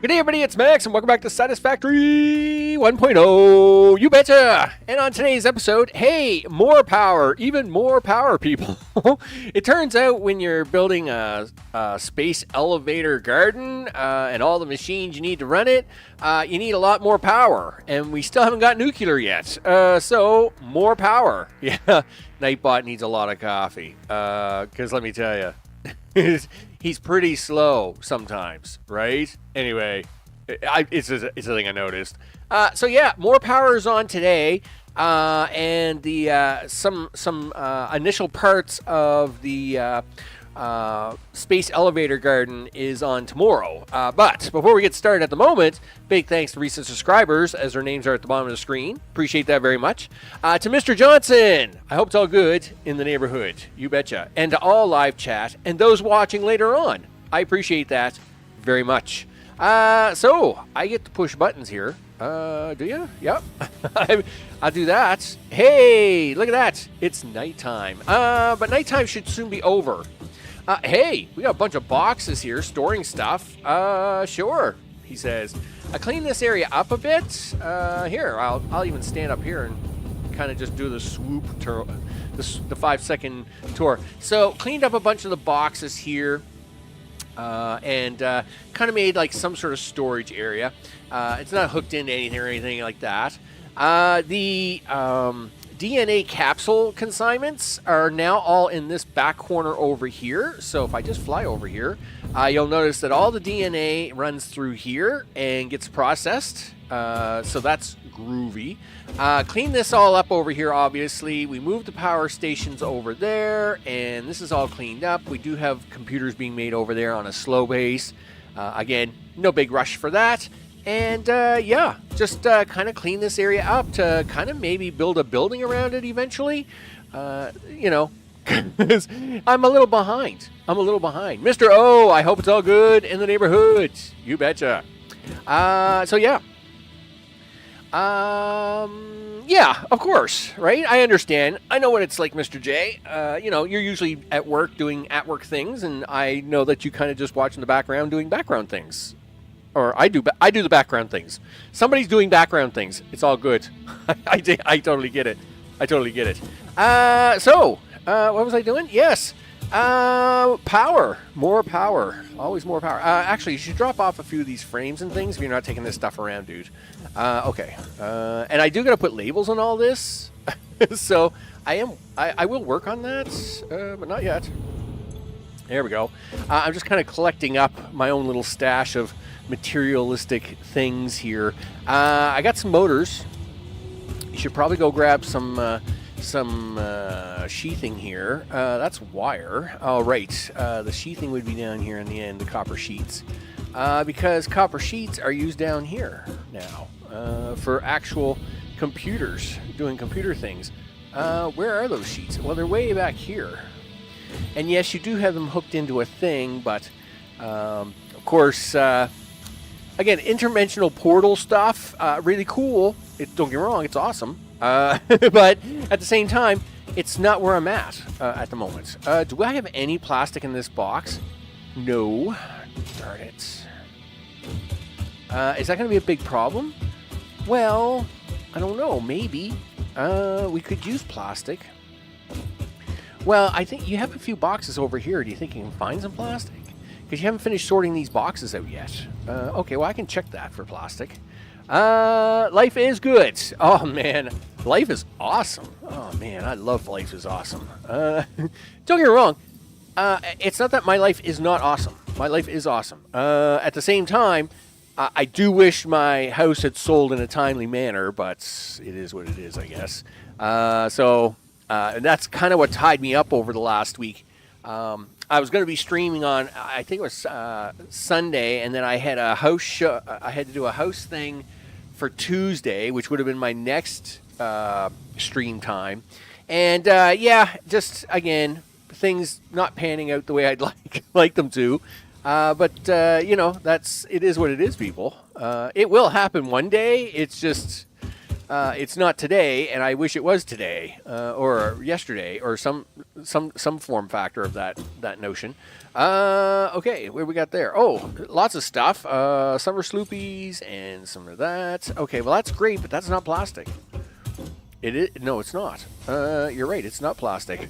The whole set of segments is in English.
Good day, everybody. It's Max, and welcome back to Satisfactory 1.0. You betcha! And on today's episode, hey, more power, even more power, people. It turns out when you're building a space elevator garden and all the machines you need to run it, you need a lot more power. And we still haven't got nuclear yet. So, more power. Yeah, Nightbot needs a lot of coffee. Because let me tell you, he's pretty slow sometimes, right? Anyway, it's a thing I noticed. So yeah, more power is on today, and the some initial parts of the space elevator garden is on tomorrow. But before we get started at the moment, big thanks to recent subscribers, as their names are at the bottom of the screen. Appreciate that very much. To Mr. Johnson, I hope it's all good in the neighborhood. You betcha. And to all live chat and those watching later on, I appreciate that very much. So I get to push buttons here. Do you? Yep. I'll do that. Hey, look at that. It's nighttime. But nighttime should soon be over. Hey, we got a bunch of boxes here storing stuff. Sure, he says. I cleaned this area up a bit. Here, I'll even stand up here and kind of just do the swoop tour, the 5-second tour. So cleaned up a bunch of the boxes here. And kind of made like some sort of storage area. It's not hooked into anything or anything like that. The DNA capsule consignments are now all in this back corner over here. So if I just fly over here, you'll notice that all the DNA runs through here and gets processed. So that's groovy. Clean this all up over here, obviously. We moved the power stations over there, and this is all cleaned up. We do have computers being made over there on a slow pace. Again, no big rush for that. And yeah, just kind of clean this area up to kind of maybe build a building around it eventually. You know, 'cause I'm a little behind. Mr. O, I hope it's all good in the neighborhood. You betcha. So yeah. Yeah, of course, right? I understand. I know what it's like, Mr. J. You know, you're usually at work doing at-work things, and I know that you kind of just watch in the background doing background things. Or I do the background things. Somebody's doing background things. It's all good. I totally get it. So, what was I doing? Yes. Power. More power. Always more power. Actually, you should drop off a few of these frames and things if you're not taking this stuff around, dude. Okay. And I do got to put labels on all this. So, I will work on that, but not yet. There we go. I'm just kind of collecting up my own little stash of materialistic things here. I got some motors. You should probably go grab some sheathing here. That's wire. All right. The sheathing would be down here in the end, the copper sheets. Because copper sheets are used down here now for actual computers, doing computer things. Where are those sheets? Well, they're way back here. And yes, you do have them hooked into a thing, but of course, again, interdimensional portal stuff, really cool. Don't get me wrong, it's awesome. But at the same time, it's not where I'm at the moment. Do I have any plastic in this box? No. Darn it. Is that going to be a big problem? Well, I don't know. Maybe. We could use plastic. Well, I think you have a few boxes over here. Do you think you can find some plastic? Because you haven't finished sorting these boxes out yet. Okay, well, I can check that for plastic. Life is good. Oh, man. Life is awesome. Oh, man, I love life is awesome. Don't get me wrong. It's not that my life is not awesome. My life is awesome. At the same time, I do wish my house had sold in a timely manner, but it is what it is, I guess. And that's kind of what tied me up over the last week. I was going to be streaming on, I think it was Sunday, and then I had a house show. I had to do a house thing for Tuesday, which would have been my next stream time. And yeah, just again, things not panning out the way I'd like them to. But you know, it is what it is, people. It will happen one day. It's just It's not today, and I wish it was today or yesterday or some form factor of that notion. Okay, what we got there? Oh, lots of stuff. Summer sloopies and some of that. Okay, well that's great, but that's not plastic. It is. No, it's not. You're right. It's not plastic.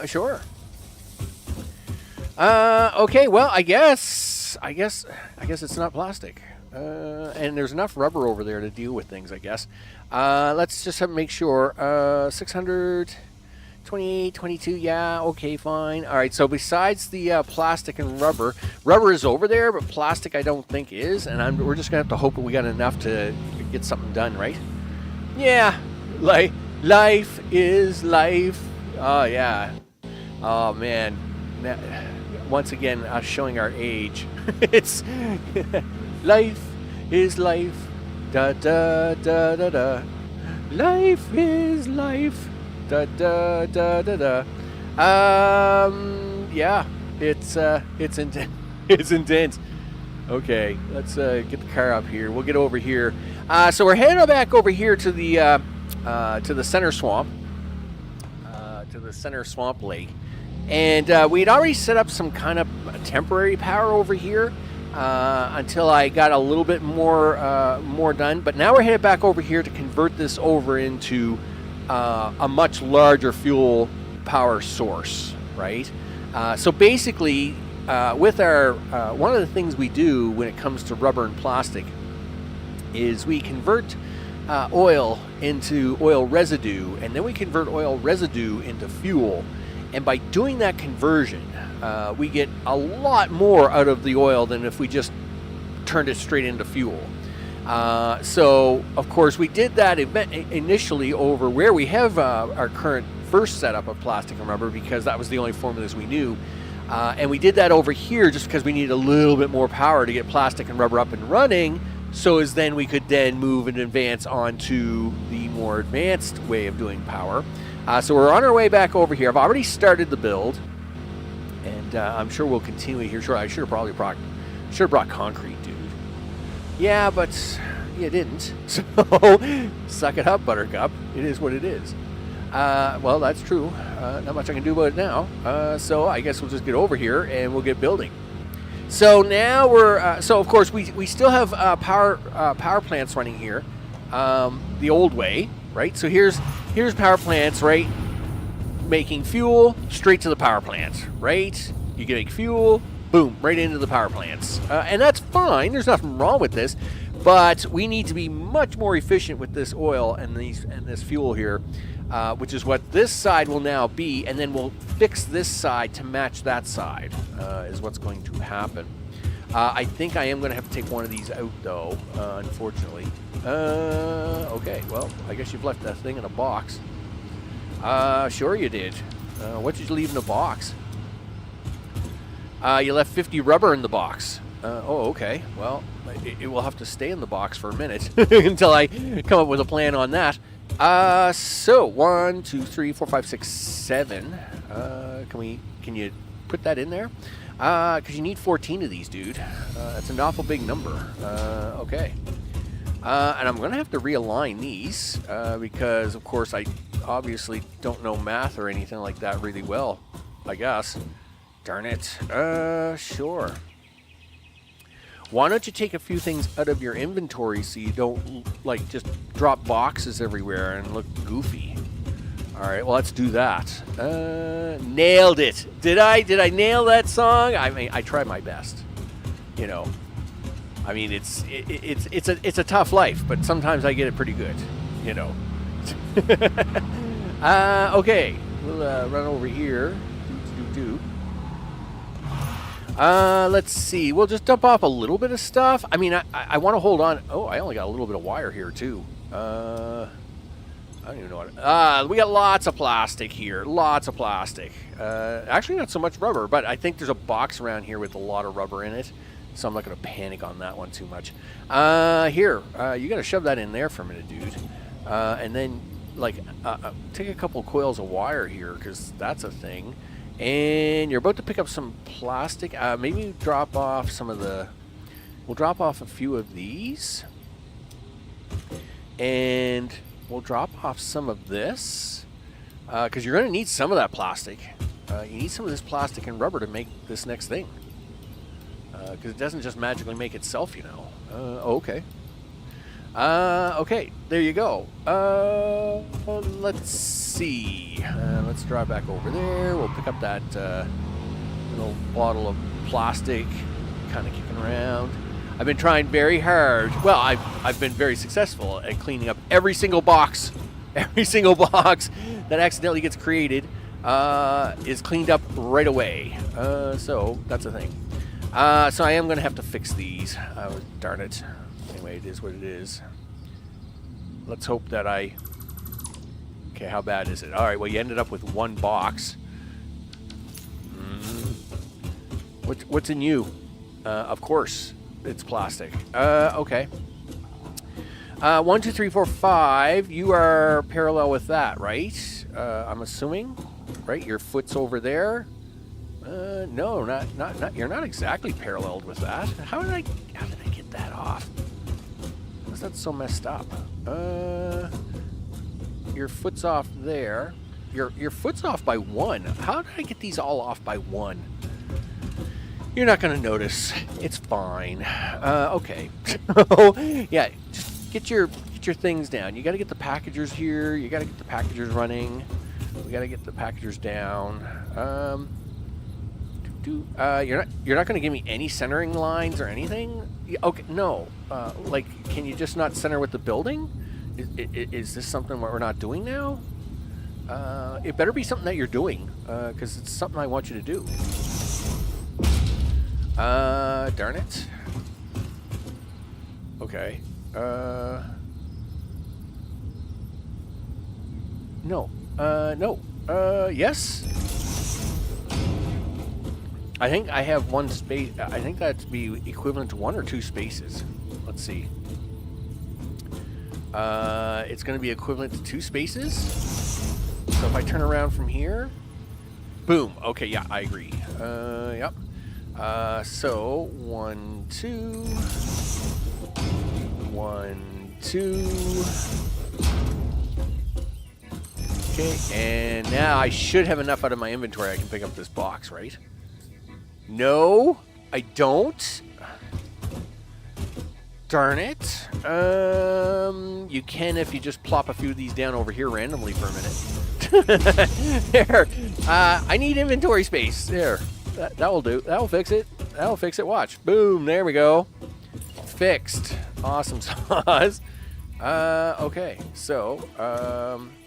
Sure. Okay. Well, I guess it's not plastic. And there's enough rubber over there to deal with things, I guess. Let's just make sure. 600, 28, 22. Yeah. Okay. Fine. All right. So besides the plastic and rubber is over there, but plastic I don't think is. And we're just gonna have to hope that we got enough to get something done, right? Yeah, life is life. Oh, yeah. Oh, man. Once again, showing our age. It's life is life. Da, da, da, da, da. Life is life. Da, da, da, da, da. Yeah, it's intense. It's intense. Okay, let's get the car up here. We'll get over here. So we're heading back over here to the center swamp, to the center swamp lake, and we'd already set up some kind of temporary power over here until I got a little bit more done. But now we're headed back over here to convert this over into a much larger fuel power source, right? So basically, with our one of the things we do when it comes to rubber and plastic is we convert oil into oil residue, and then we convert oil residue into fuel. And by doing that conversion, we get a lot more out of the oil than if we just turned it straight into fuel. So, of course, we did that initially over where we have our current first setup of plastic and rubber, because that was the only formulas we knew. And we did that over here just because we needed a little bit more power to get plastic and rubber up and running, so as then we could then move and advance onto the more advanced way of doing power. So we're on our way back over here. I've already started the build, and I'm sure we'll continue here. Sure, I should have brought concrete, dude. Yeah, but you didn't. So suck it up, Buttercup. It is what it is. Well, that's true. Not much I can do about it now. So I guess we'll just get over here and we'll get building. So now we're so of course we still have power plants running here, the old way, right? So here's power plants, right? Making fuel straight to the power plant, right? You can make fuel, boom, right into the power plants, and that's fine. There's nothing wrong with this, but we need to be much more efficient with this oil and this fuel here, which is what this side will now be, and then we'll fix this side to match that side, is what's going to happen. I think I am going to have to take one of these out, though, unfortunately. Okay, well, I guess you've left that thing in a box. Sure you did. What did you leave in the box? You left 50 rubber in the box. Oh, okay. Well, it will have to stay in the box for a minute until I come up with a plan on that. So 1, 2, 3, 4, 5, 6, 7. Can you put that in there? Because you need 14 of these, dude. That's an awful big number. Okay. And I'm gonna have to realign these because, of course, I obviously don't know math or anything like that really well, I guess. Darn it. Sure. Why don't you take a few things out of your inventory so you don't, like, just drop boxes everywhere and look goofy? All right, well, let's do that. Nailed it. Did I nail that song? I mean, I tried my best. You know, I mean, it's a tough life, but sometimes I get it pretty good. You know. Okay, we'll run over here. Let's see. We'll just dump off a little bit of stuff. I mean, I want to hold on. Oh, I only got a little bit of wire here, too. I don't even know what... we got lots of plastic here. Lots of plastic. Actually, not so much rubber, but I think there's a box around here with a lot of rubber in it, so I'm not going to panic on that one too much. Here, you got to shove that in there for a minute, dude. And then, like, take a couple coils of wire here, because that's a thing. And you're about to pick up some plastic. Maybe drop off some of the... We'll drop off a few of these. And we'll drop off some of this, because you're going to need some of that plastic. You need some of this plastic and rubber to make this next thing. Because it doesn't just magically make itself, you know. Okay. Okay, there you go. Let's see. Let's drive back over there. We'll pick up that little bottle of plastic, kind of kicking around. I've been trying very hard. Well, I've been very successful at cleaning up every single box. Every single box that accidentally gets created is cleaned up right away. So that's a thing. So I am going to have to fix these. Darn it. Anyway, it is what it is. Let's hope that I... Okay, how bad is it? All right, well, you ended up with one box. What's in you? Of course, it's plastic. Okay. 1, 2, 3, 4, 5. You are parallel with that, right? I'm assuming, right? Your foot's over there. No, not. You're not exactly paralleled with that. How did I get that off? How's that so messed up? Your foot's off there. Your foot's off by 1. How did I get these all off by 1? You're not gonna notice. It's fine. Okay. Yeah, just get your things down. You got to get the packagers here. You got to get the packagers running. We got to get the packagers down. You're not going to give me any centering lines or anything? Okay, no. Like, can you just not center with the building? Is this something we're not doing now? It better be something that you're doing, because it's something I want you to do. Darn it. Okay. No. No. Yes? I think I have one space. I think that'd be equivalent to 1 or 2 spaces. Let's see. It's going to be equivalent to 2 spaces. So if I turn around from here, boom. Okay, yeah, I agree. Yep. So 1, 2, 1, 2. Okay, and now I should have enough out of my inventory. I can pick up this box, right? No, I don't. Darn it. You can if you just plop a few of these down over here randomly for a minute. There. I need inventory space. There. That will do. That will fix it. That will fix it. Watch. Boom. There we go. Fixed. Awesome sauce. Okay. So,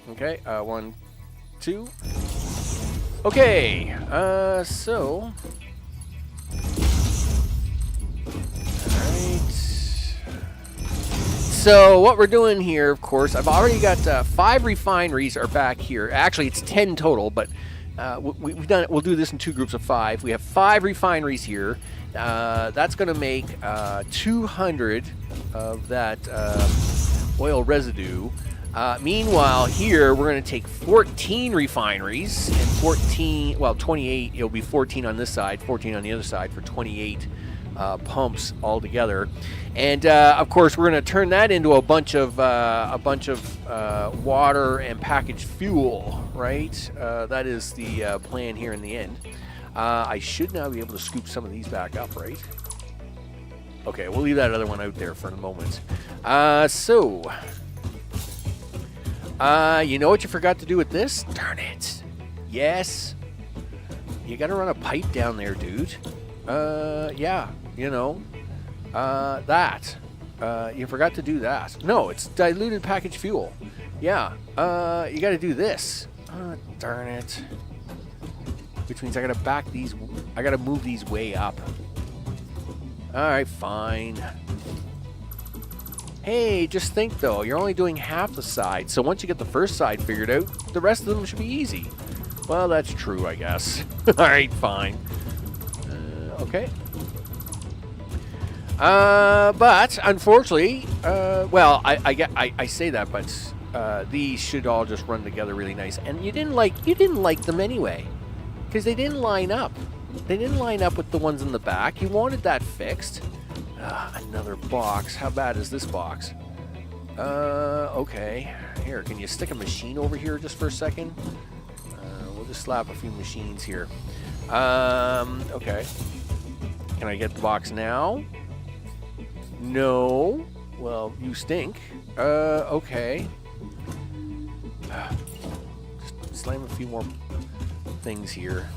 okay. 1, 2. Okay. So. Alright. So what we're doing here, of course, I've already got 5 refineries are back here. Actually, it's 10 total, but we've done it. We'll do this in 2 groups of 5. We have 5 refineries here. That's going to make 200 of that oil residue. Meanwhile, here we're going to take 14 refineries and 28. It'll be 14 on this side, 14 on the other side for 28 pumps altogether. And of course, we're going to turn that into a bunch of water and packaged fuel, right? That is the plan here in the end. I should now be able to scoop some of these back up, right? Okay, we'll leave that other one out there for a moment. You know what you forgot to do with this? Darn it. Yes. You got to run a pipe down there, dude. Yeah, you know. That. You forgot to do that. No, it's diluted packaged fuel. Yeah. You got to do this. Darn it. Which means I got to move these way up. All right, fine. Hey, just think though, you're only doing half the side. So once you get the first side figured out, the rest of them should be easy. Well, that's true, I guess. All right, fine. Okay. But unfortunately, well, I say that, but these should all just run together really nice. And you didn't like them anyway, because they didn't line up. They didn't line up with the ones in the back. You wanted that fixed. Another box. How bad is this box? Okay. Here, can you stick a machine over here just for a second? We'll just slap a few machines here. Okay. Can I get the box now? No. Well, you stink. Okay. Just slam a few more things here.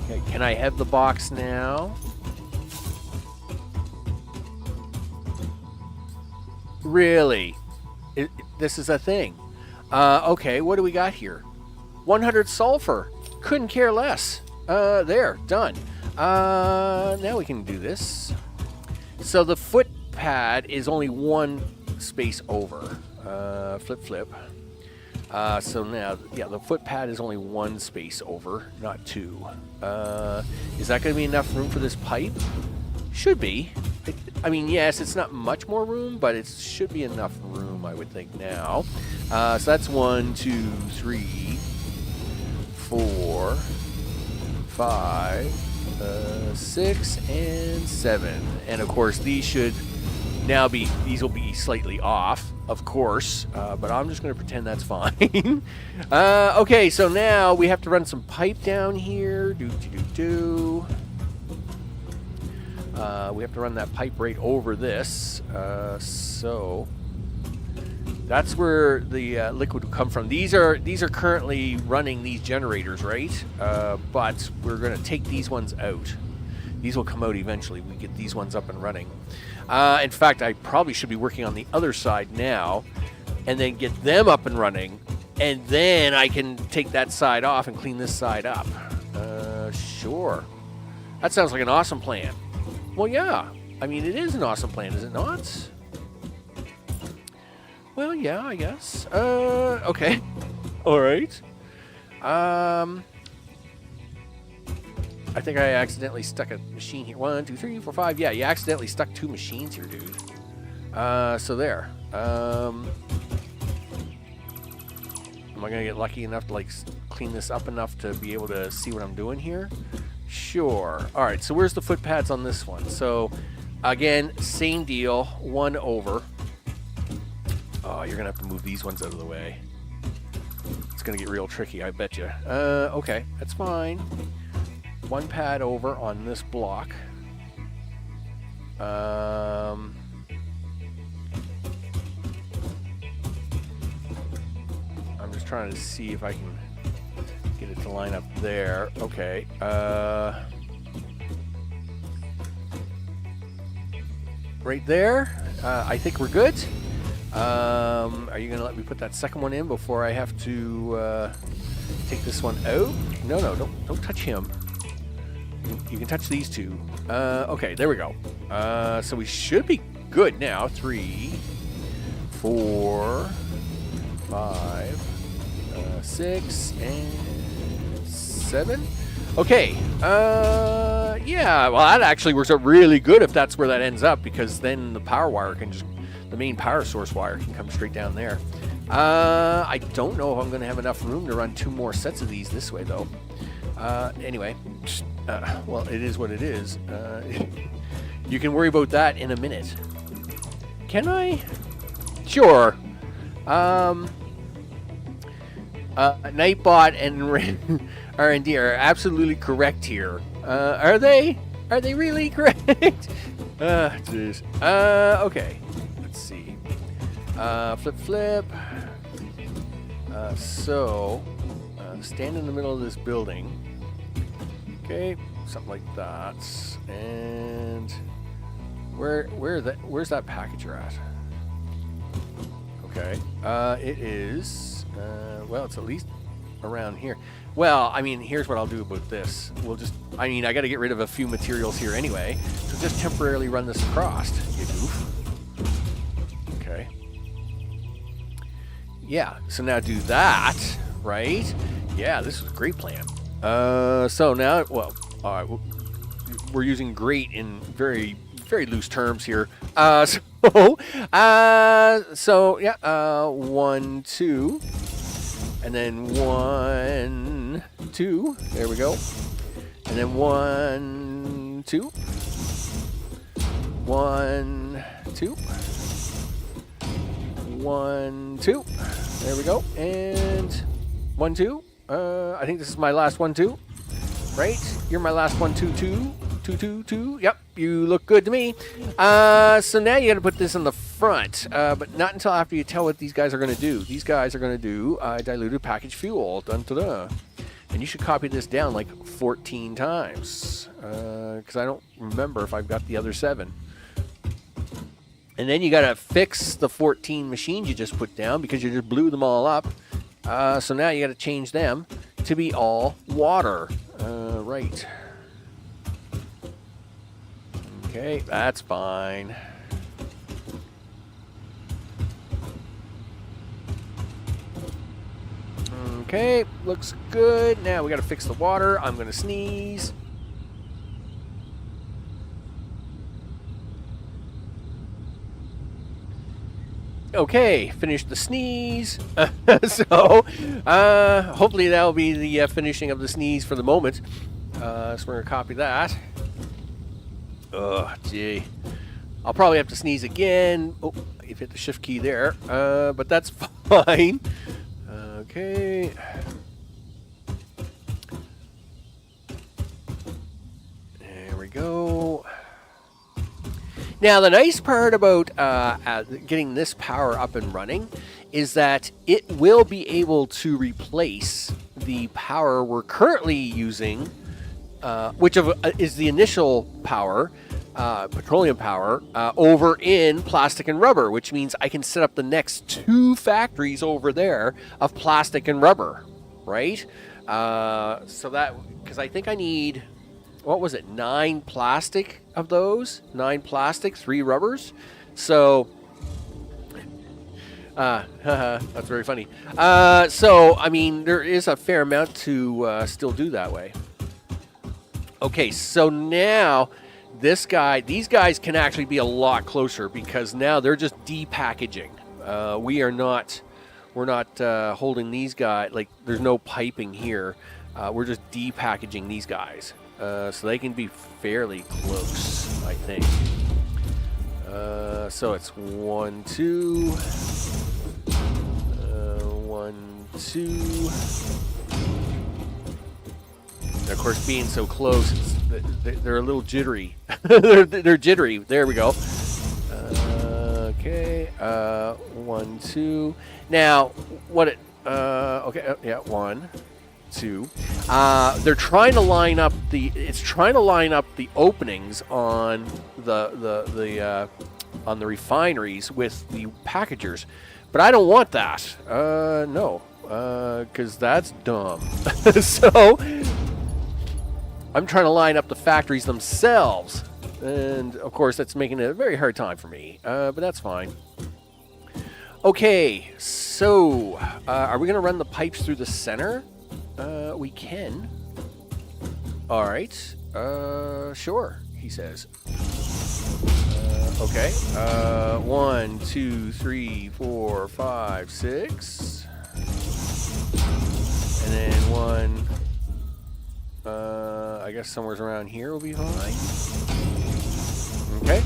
Okay, can I have the box now? Really? This is a thing. Okay, what do we got here? 100 sulfur. Couldn't care less. There, done. Now we can do this. So the foot pad is only one space over. Flip. So now, yeah, the foot pad is only one space over, not two. Is that going to be enough room for this pipe? Should be. I mean, yes, it's not much more room, but it should be enough room, I would think now. So that's 1, 2, 3, 4, 5, 6, and 7. And of course, these will be slightly off, of course, but I'm just going to pretend that's fine. Okay, so now we have to run some pipe down here. We have to run that pipe right over this. So that's where the liquid will come from. These are currently running these generators, right? But we're going to take these ones out. These will come out eventually. We get these ones up and running. In fact, I probably should be working on the other side now and then get them up and running. And then I can take that side off and clean this side up. Sure. That sounds like an awesome plan. Well, yeah. I mean, it is an awesome plan, is it not? Well, yeah, I guess. Okay. All right. I think I accidentally stuck a machine here. 1, 2, 3, 4, 5. Yeah, you accidentally stuck 2 machines here, dude. So there. Am I going to get lucky enough to, like, clean this up enough to be able to see what I'm doing here? Sure. All right, so where's the foot pads on this one? So, again, same deal. 1 over. Oh, you're going to have to move these ones out of the way. It's going to get real tricky, I bet you. Okay, that's fine. 1 pad over on this block. I'm just trying to see if I can get it to line up there. Okay. Right there. I think we're good. Are you going to let me put that second one in before I have to take this one out? No, don't touch him. You can touch these 2. Okay, there we go. So we should be good now. 3, 4, 5, 6, and 7. Okay. Yeah, well, that actually works out really good if that's where that ends up, because then the power wire can just, the main power source wire can come straight down there. I don't know if I'm going to have enough room to run 2 more sets of these this way, though. Anyway, well, it is what it is. You can worry about that in a minute. Can I? Sure. Nightbot and R&D are absolutely correct here. Are they? Are they really correct? Jeez. Okay. Let's see. Flip. Stand in the middle of this building. Okay, something like that. And where's that packager at? Okay. It is. Well, it's at least around here. Well, I mean, here's what I'll do about this. I got to get rid of a few materials here anyway, so just temporarily run this across, you goof. Okay. Yeah, so now do that, right? Yeah, this is a great plan. So now, well, we're using great in very, very loose terms here. So yeah, 1, 2, and then 1, 2. There we go. And then 1, 2. 1, 2. 1, 2. There we go. And 1, 2. I think this is my last 1, 2. Right? You're my last 1, 2, 2. 2, 2, 2. Yep, you look good to me. So now you got to put this in the front, but not until after you tell what these guys are going to do. These guys are going to do diluted packaged fuel. Dun, dun, dun. And you should copy this down like 14 times, because I don't remember if I've got the other 7. And then you got to fix the 14 machines you just put down because you just blew them all up. So now you got to change them to be all water. Right. Okay, that's fine. Okay, looks good. Now we got to fix the water. I'm going to sneeze. Okay, finished the sneeze. So, hopefully that'll be the finishing of the sneeze for the moment. So we're going to copy that. Oh, gee. I'll probably have to sneeze again. Oh, you've hit the shift key there. But that's fine. Okay. There we go. Now, the nice part about getting this power up and running is that it will be able to replace the power we're currently using, which is the initial power, petroleum power, over in plastic and rubber, which means I can set up the next 2 factories over there of plastic and rubber, right? So that, because I think I need, what was it, 9 plastic of those? 9 plastic, 3 rubbers. So, that's very funny. So, I mean, there is a fair amount to still do that way. Okay, so now these guys can actually be a lot closer because now they're just depackaging. We're not holding these guys, like there's no piping here. We're just depackaging these guys. So they can be fairly close, I think. So it's 1, 2, 1, 2. And of course, being so close, they're a little jittery. they're jittery. There we go. Okay. 1, 2. Now, what it? Okay. Yeah. 1, 2. They're trying to line up the. It's trying to line up the openings on the refineries with the packagers, but I don't want that. No, because that's dumb. So I'm trying to line up the factories themselves, and of course that's making it a very hard time for me. But that's fine. Okay, so are we going to run the pipes through the center? We can. All right. Sure, he says. Okay. 1, 2, 3, 4, 5, 6. And then 1. I guess somewhere around here will be fine. Okay.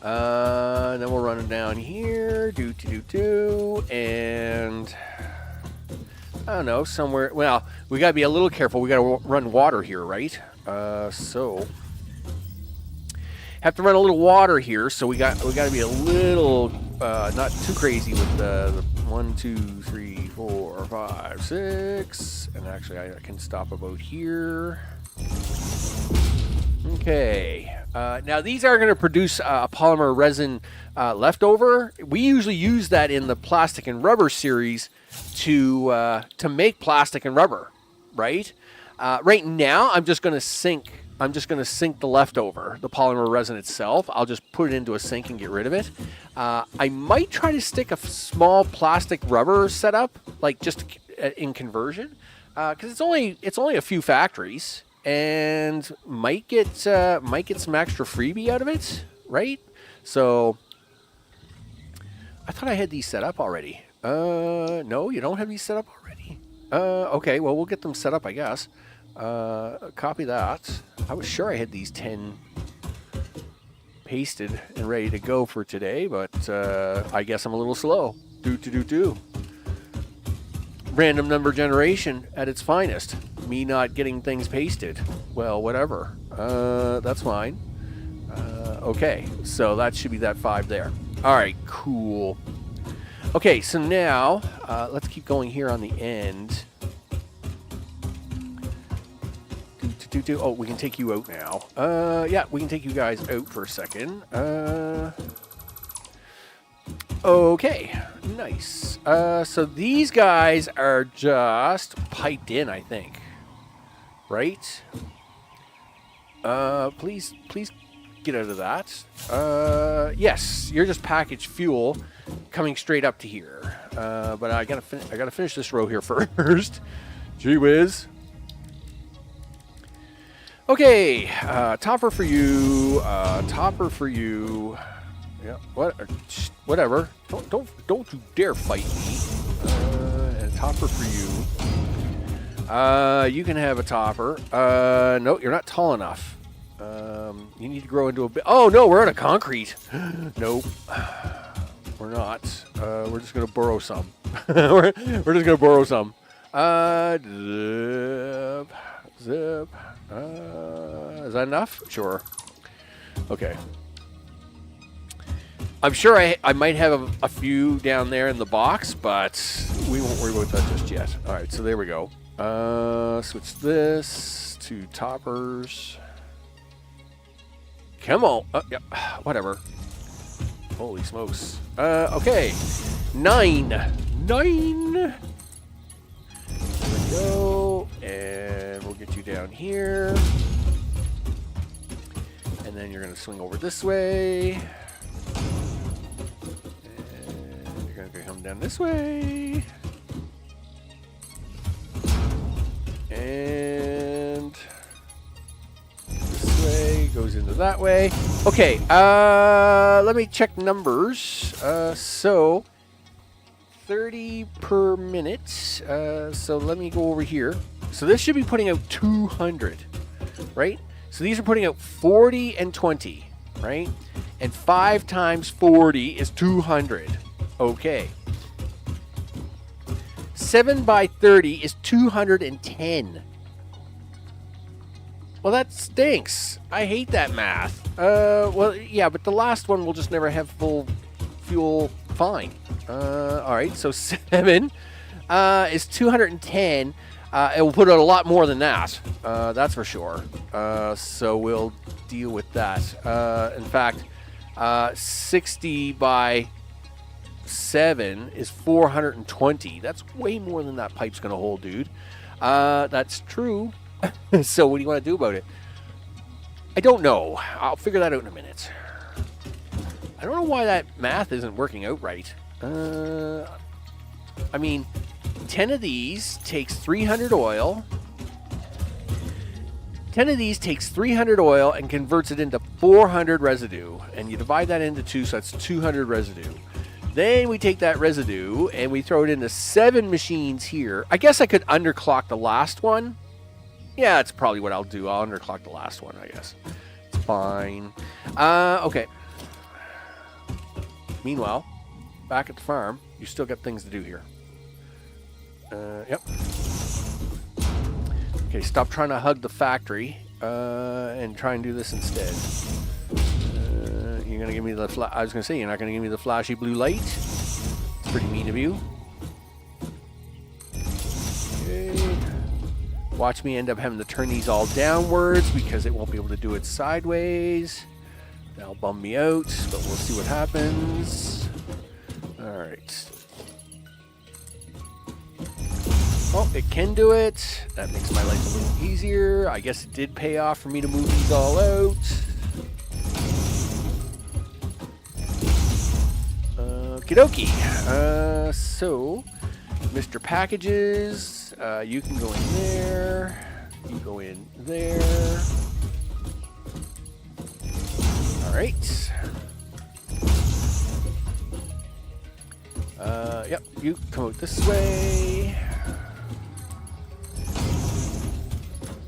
And then we'll run it down here. And I don't know, somewhere. Well, we gotta be a little careful. We gotta run water here, right? So have to run a little water here. So we gotta be a little not too crazy with the 1, 2, 3, 4, 5, 6. And actually, I can stop about here. Okay. Now these are going to produce a polymer resin leftover. We usually use that in the plastic and rubber series to make plastic and rubber, right? Right now, I'm just going to sink the leftover, the polymer resin itself. I'll just put it into a sink and get rid of it. I might try to stick a small plastic rubber setup, like just in conversion, because it's only a few factories, and might get some extra freebie out of it, right? So I thought I had these set up already. No, you don't have these set up already. Okay, well we'll get them set up, I guess. Copy that. I was sure I had these 10 pasted and ready to go for today, but I guess I'm a little slow. Do. Random number generation at its finest. Me not getting things pasted. Well, whatever. That's fine. Okay, so that should be that 5 there. All right, cool. Okay, so now let's keep going here on the end. Oh, we can take you out now. Yeah, we can take you guys out for a second. Okay, nice. So these guys are just piped in, I think. Right? Please get out of that. Yes, you're just packaged fuel coming straight up to here. But I gotta finish this row here first. Gee whiz. Okay, topper for you. Topper for you. Yeah, whatever. Don't you dare fight me. And a topper for you. You can have a topper. No, you're not tall enough. You need to grow into a bit. Oh no, we're out of concrete. Nope, we're not. We're just gonna borrow some. we're just gonna borrow some. Zip. Is that enough? Sure. Okay. I'm sure I might have a few down there in the box, but we won't worry about that just yet. All right, so there we go. Switch this to toppers. Come on. Yeah, whatever. Holy smokes. Okay. 9. There we go. And we'll get you down here. And then you're going to swing over this way. And you're going to come down this way. And this way goes into that way. Okay, let me check numbers. So 30 per minute. So let me go over here. So this should be putting out 200, right? So these are putting out 40 and 20, right? And 5 times 40 is 200. Okay. 7 by 30 is 210. Well, that stinks. I hate that math. Well, yeah, but the last one will just never have full fuel. Fine. All right, so 7 is 210. It will put out a lot more than that. That's for sure. So we'll deal with that. In fact, 60 by 7 is 420. That's way more than that pipe's going to hold, dude. That's true. So what do you want to do about it? I don't know. I'll figure that out in a minute. I don't know why that math isn't working out right. I mean, 10 of these takes 300 oil. 10 of these takes 300 oil and converts it into 400 residue. And you divide that into 2, so that's 200 residue. Then we take that residue and we throw it into 7 machines here. I guess I could underclock the last one. Yeah, that's probably what I'll do. I'll underclock the last one, I guess. It's fine. Okay. Meanwhile, back at the farm, you still got things to do here. Yep. Okay, stop trying to hug the factory and try and do this instead. You're going to give me the... I was going to say, you're not going to give me the flashy blue light. It's pretty mean of you. Okay. Watch me end up having to turn these all downwards because it won't be able to do it sideways. That'll bum me out, but we'll see what happens. Alright. Oh, it can do it. That makes my life a little easier. I guess it did pay off for me to move these all out. Okie dokie. So, Mr. Packages, you can go in there. You go in there. Alright. Yep, you come out this way.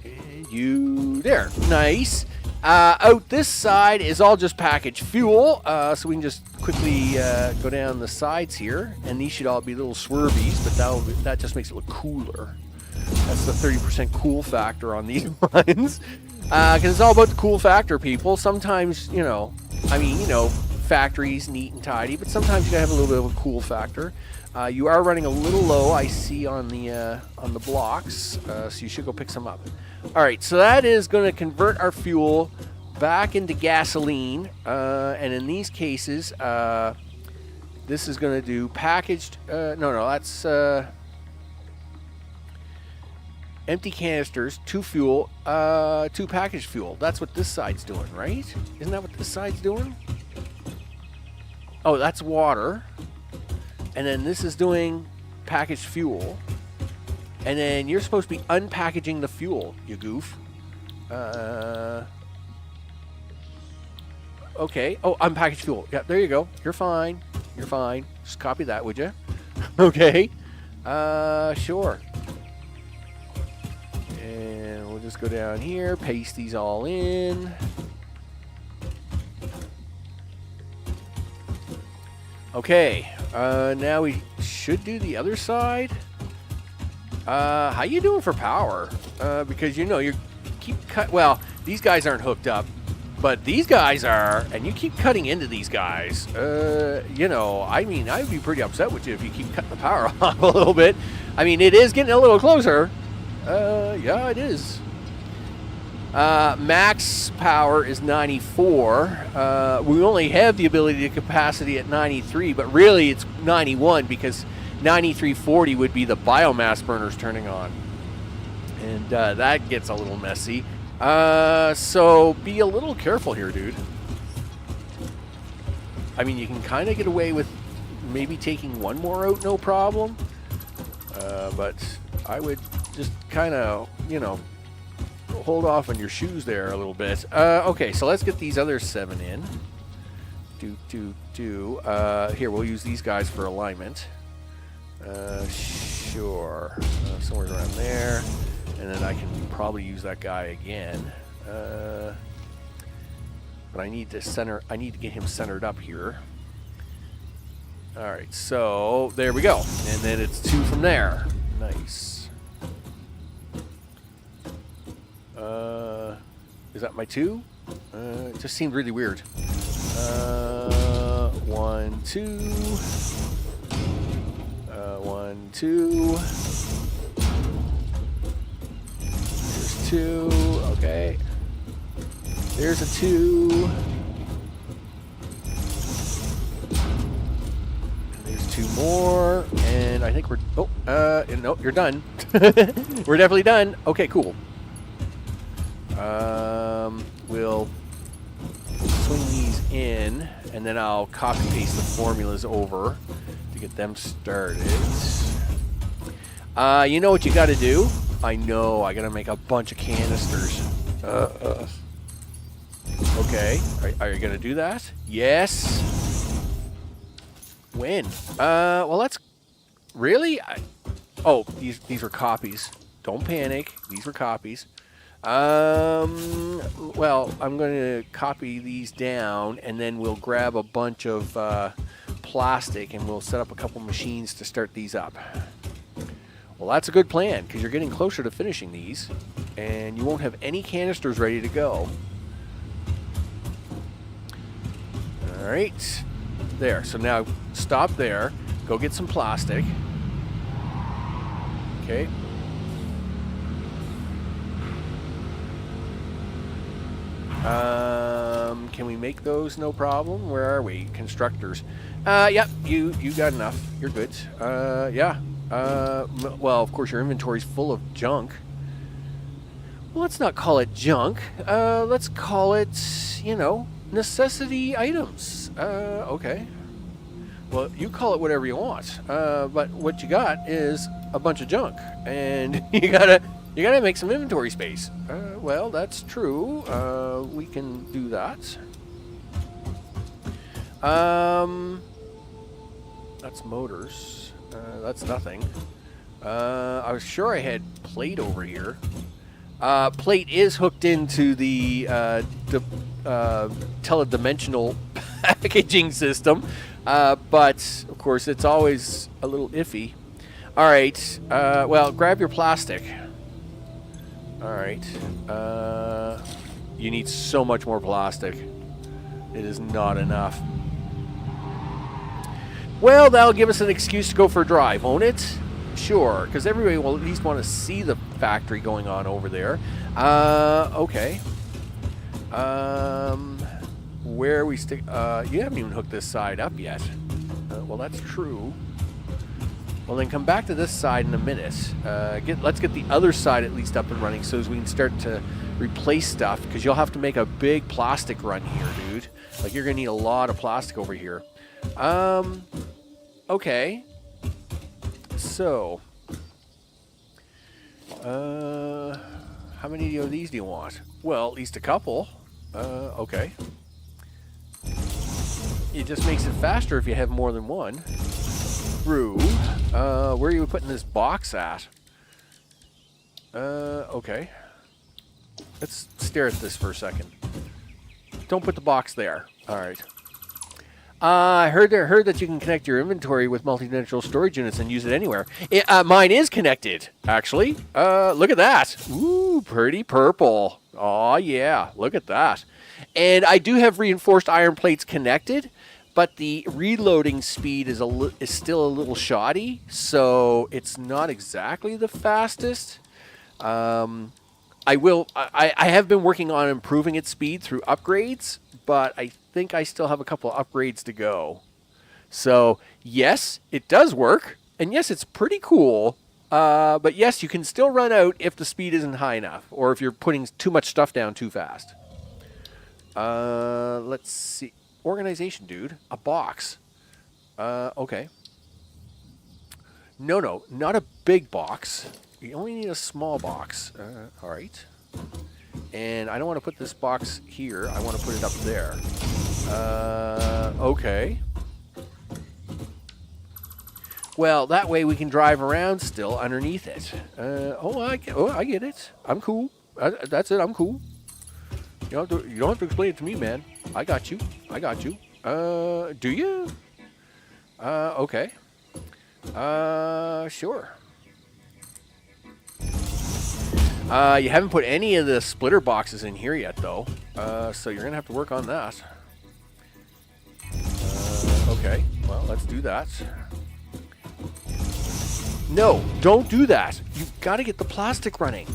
And you there. Nice. Out this side is all just packaged fuel, so we can just quickly go down the sides here, and these should all be little swervies, but that just makes it look cooler. That's the 30% cool factor on these ones, because it's all about the cool factor, people. Sometimes, you know, I mean, you know, factories neat and tidy, but sometimes you gotta have a little bit of a cool factor. You are running a little low, I see, on the blocks, so you should go pick some up. All right, so that is going to convert our fuel back into gasoline, and in these cases, this is going to do packaged. No, that's empty canisters, 2 fuel, 2 packaged fuel. That's what this side's doing, right? Isn't that what this side's doing? Oh, that's water. And then this is doing packaged fuel. And then you're supposed to be unpackaging the fuel, you goof. Okay. Oh, unpackaged fuel. Yeah, there you go. You're fine. You're fine. Just copy that, would you? Okay. Sure. And we'll just go down here, paste these all in. Okay. Now we should do the other side. How you doing for power? Because you know you keep well, these guys aren't hooked up, but these guys are, and you keep cutting into these guys. You know, I mean, I'd be pretty upset with you if you keep cutting the power off a little bit. I mean, it is getting a little closer. Yeah, it is. Max power is 94. We only have the ability to capacity at 93, but really it's 91 because 9340 would be the biomass burners turning on. And that gets a little messy. So be a little careful here, dude. I mean, you can kind of get away with maybe taking one more out, no problem. But I would just kind of, you know, hold off on your shoes there a little bit. Okay, so let's get these other 7 in. Here, we'll use these guys for alignment. Sure. Somewhere around there. And then I can probably use that guy again. But I need to get him centered up here. Alright, so there we go. And then it's 2 from there. Nice. Is that my 2? It just seemed really weird. 1, 2. 1, 2. There's 2. Okay. There's a 2. And there's 2 more. And I think we're... Oh, no, you're done. We're definitely done. Okay, cool. We'll swing these in, and then I'll copy paste the formulas over to get them started. You know what you got to do? I know, I got to make a bunch of canisters. Okay, are you going to do that? Yes. When? Well, that's... Really? Oh, these were copies. Don't panic. These were copies. Well, I'm going to copy these down, and then we'll grab a bunch of plastic, and we'll set up a couple machines to start these up. Well, that's a good plan, because you're getting closer to finishing these, and you won't have any canisters ready to go. All right. There. So now stop there. Go get some plastic. Okay. Can we make those? No problem. Where are we? Constructors. Yep, you got enough. You're good. Yeah. Well, of course, your inventory's full of junk. Well, let's not call it junk. Let's call it, you know, necessity items. Okay. Well, you call it whatever you want. But what you got is a bunch of junk, and you gotta make some inventory space. Well, that's true. We can do that. That's motors. That's nothing. I was sure I had plate over here. plate is hooked into the teledimensional packaging system, but of course it's always a little iffy. All right, well, grab your plastic. All right, you need so much more plastic. It is not enough. Well, that'll give us an excuse to go for a drive, won't it? Sure, because everybody will at least want to see the factory going on over there. Okay. Where are we stick? You haven't even hooked this side up yet. Well, that's true. Well, then come back to this side in a minute. Let's get the other side at least up and running so as we can start to replace stuff, because you'll have to make a big plastic run here, dude. Like, you're going to need a lot of plastic over here. Okay. So, how many of these do you want? Well, at least a couple. Okay. It just makes it faster if you have more than one. Through. Where are you putting this box at? Okay. Let's stare at this for a second. Don't put the box there. All right. I heard that you can connect your inventory with multi-dimensional storage units and use it anywhere. Mine is connected, actually. Look at that. Ooh, pretty purple. Oh yeah, look at that. And I do have reinforced iron plates connected, but the reloading speed is still a little shoddy, so it's not exactly the fastest. I have been working on improving its speed through upgrades, but I think I still have a couple of upgrades to go. So, yes, it does work, and yes, it's pretty cool, but yes, you can still run out if the speed isn't high enough, or if you're putting too much stuff down too fast. Let's see. Organization, dude. A box. Okay. No, not a big box. You only need a small box. All right. And I don't want to put this box here. I want to put it up there. Okay. Well, that way we can drive around still underneath it. I get it. I'm cool. That's it. I'm cool. You don't have to explain it to me, man. I got you. Do you? Okay. Sure. You haven't put any of the splitter boxes in here yet, though. So you're going to have to work on that. Okay. Well, let's do that. No, don't do that. You've got to get the plastic running.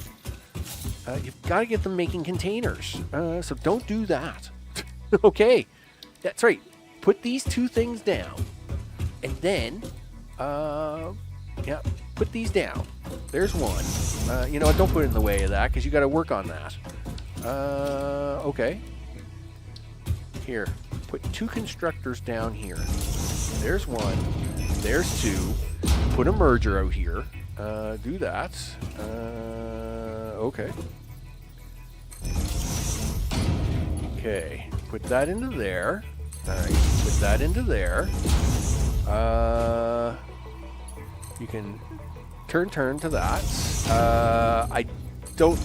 You've got to get them making containers. So don't do that. Okay. That's right. Put these two things down. And then, put these down. There's one. You know what? Don't put it in the way of that, because you got to work on that. Okay. Here. Put two constructors down here. There's one. There's two. Put a merger out here. Do that. Okay. Okay. Put that into there. Alright. Put that into there. You can turn to that. I don't...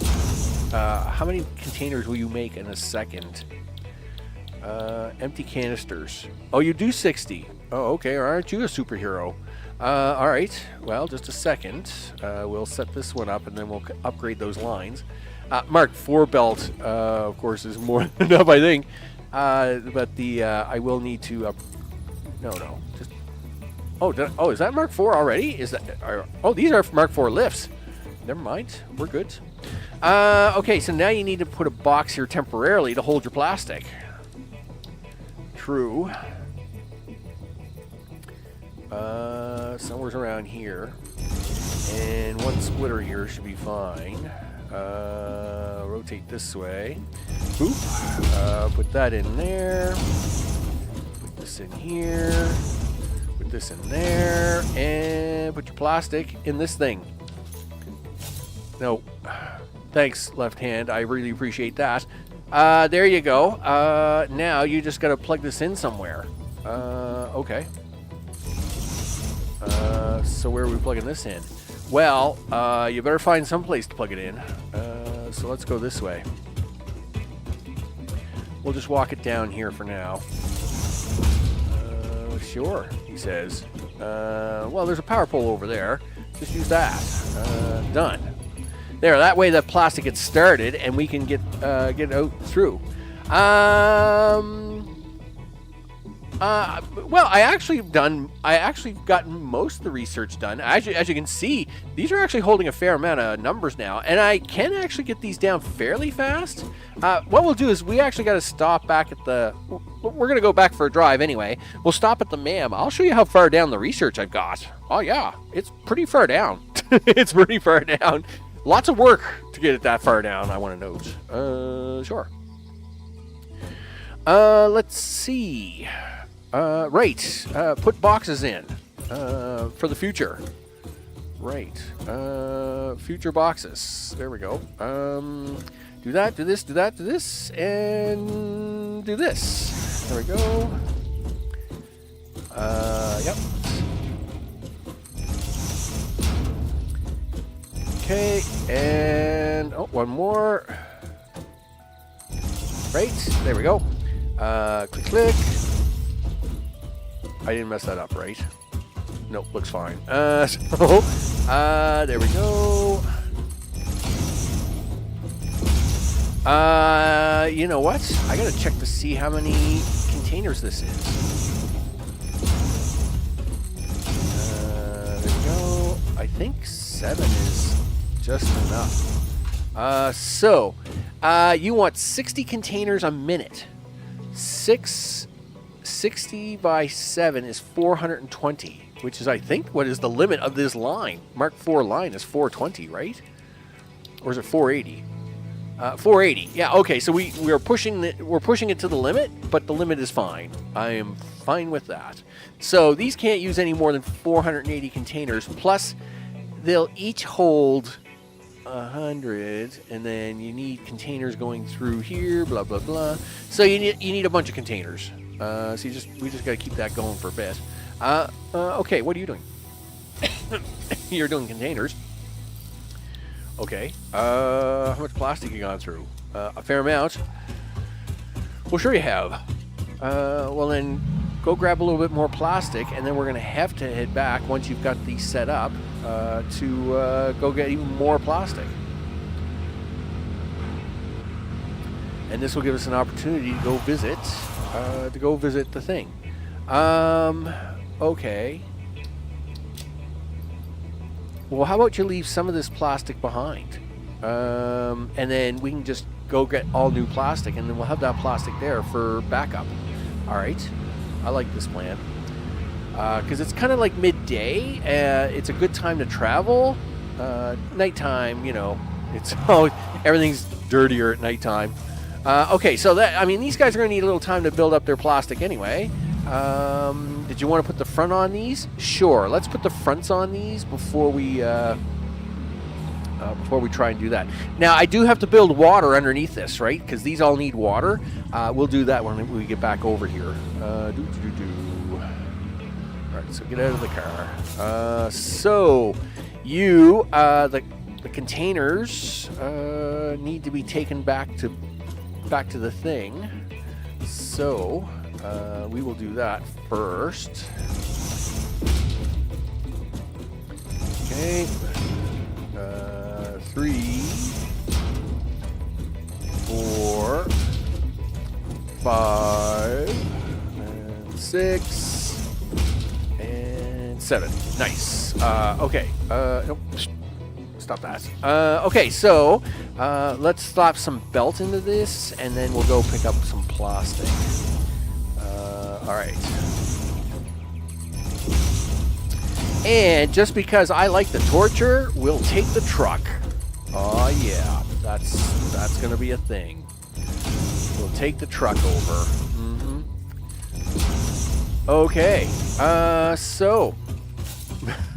how many containers will you make in a second? Empty canisters. Oh, you do 60. Oh, okay. Aren't you a superhero? Alright. Well, just a second. We'll set this one up, and then we'll upgrade those lines. Mark IV belt, of course, is more than enough, I think. But I will need to... No. Just... Oh, is that Mark IV already? Is that... these are Mark IV lifts. Never mind. We're good. Okay, so now you need to put a box here temporarily to hold your plastic. True. Somewhere's around here. And one splitter here should be fine. Rotate this way. Boop. Put that in there. Put this in here. Put this in there. And put your plastic in this thing. No. Thanks, left hand. I really appreciate that. There you go. Now you just got to plug this in somewhere. Okay. So where are we plugging this in? Well, you better find some place to plug it in. So let's go this way. We'll just walk it down here for now. Sure, he says. Well, there's a power pole over there. Just use that. Done. There, that way the plastic gets started and we can get out through. Well, I actually gotten most of the research done. As you can see, these are actually holding a fair amount of numbers now, and I can actually get these down fairly fast. What we'll do is we actually got to stop back at the. We're gonna go back for a drive anyway. We'll stop at the MAM. I'll show you how far down the research I've got. Oh yeah, it's pretty far down. It's pretty far down. Lots of work to get it that far down. I want to note. Sure. Let's see. Right. Put boxes in for the future. Right. Future boxes. There we go. Do that, do this, do that, do this, and do this. There we go. Yep. Okay, and one more. Right. There we go. Click, click. I didn't mess that up, right? Nope, looks fine. There we go. You know what? I gotta check to see how many containers this is. There we go. I think 7 is just enough. So, you want 60 containers a minute. 60 by 7 is 420, which is, I think, what is the limit of this line. Mark 4 line is 420, right? Or is it 480? 480. Yeah. Okay. So we're pushing it to the limit, but the limit is fine. I am fine with that. So these can't use any more than 480 containers. Plus, they'll each hold 100, and then you need containers going through here. Blah blah blah. So you need a bunch of containers. So we just got to keep that going for a bit. Okay. What are you doing? You're doing containers. Okay. How much plastic you gone through? A fair amount. Well, sure you have. Well, then go grab a little bit more plastic, and then we're going to have to head back once you've got these set up to go get even more plastic. And this will give us an opportunity to go visit the thing. Okay. Well, how about you leave some of this plastic behind? And then we can just go get all new plastic, and then we'll have that plastic there for backup. All right. I like this plan. Because it's kind of like midday. It's a good time to travel. Nighttime, everything's dirtier at nighttime. Okay, so these guys are going to need a little time to build up their plastic anyway. Did you want to put the front on these? Sure. Let's put the fronts on these before we try and do that. Now, I do have to build water underneath this, right? Because these all need water. We'll do that when we get back over here. All right, so get out of the car. So you, the containers need to be taken back to the thing. So we will do that first. Okay. 3, 4, 5, and 6, and 7. Nice. Okay. Nope. Stop that. Okay, so let's slap some belt into this, and then we'll go pick up some plastic. All right. And just because I like the torture, we'll take the truck. Oh yeah, that's gonna be a thing. We'll take the truck over. Okay. So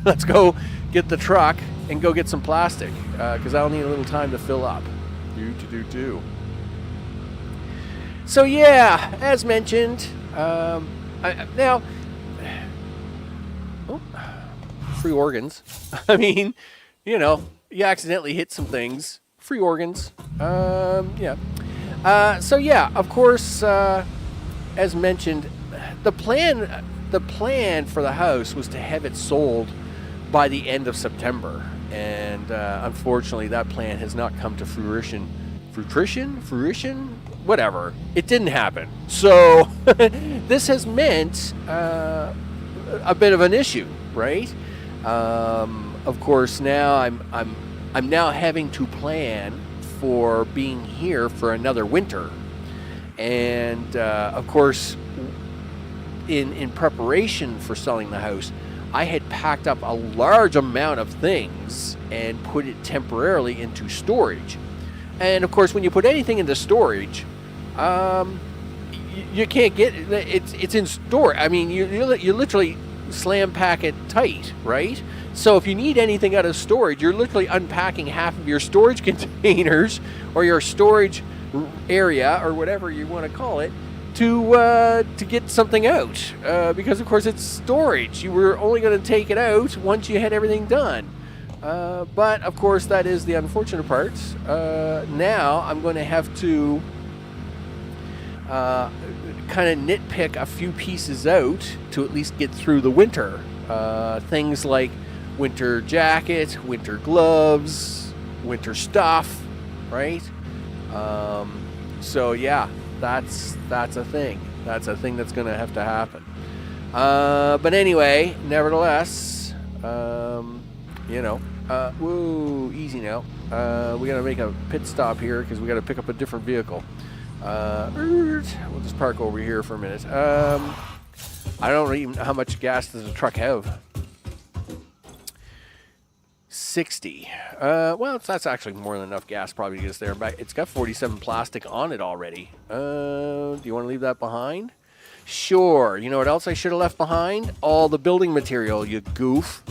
let's go get the truck and go get some plastic, because I'll need a little time to fill up. So yeah, as mentioned, now, free organs. I mean, you accidentally hit some things, free organs. Yeah. So yeah, of course, as mentioned, the plan for the house was to have it sold by the end of September, and unfortunately, that plan has not come to fruition. Fruition? Whatever. It didn't happen. So this has meant a bit of an issue, right? Of course, now I'm now having to plan for being here for another winter, and of course, in preparation for selling the house, I had packed up a large amount of things and put it temporarily into storage. And of course, when you put anything into storage, you can't get it. It's in store. I mean, you literally slam pack it tight, right? So if you need anything out of storage, you're literally unpacking half of your storage containers or your storage area or whatever you want to call it to get something out, because of course it's storage. You were only going to take it out once you had everything done. But of course, that is the unfortunate part. Now I'm going to have to kind of nitpick a few pieces out to at least get through the winter. Things like winter jacket, winter gloves, winter stuff, right? So yeah, that's a thing. That's a thing that's going to have to happen. But anyway, nevertheless, whoa, easy now. We got to make a pit stop here because we got to pick up a different vehicle. We'll just park over here for a minute. I don't even know how much gas does the truck have. 60. Well, that's actually more than enough gas probably to get us there and back. It's got 47 plastic on it already. Do you want to leave that behind? Sure. You know what else I should have left behind? All the building material, you goof.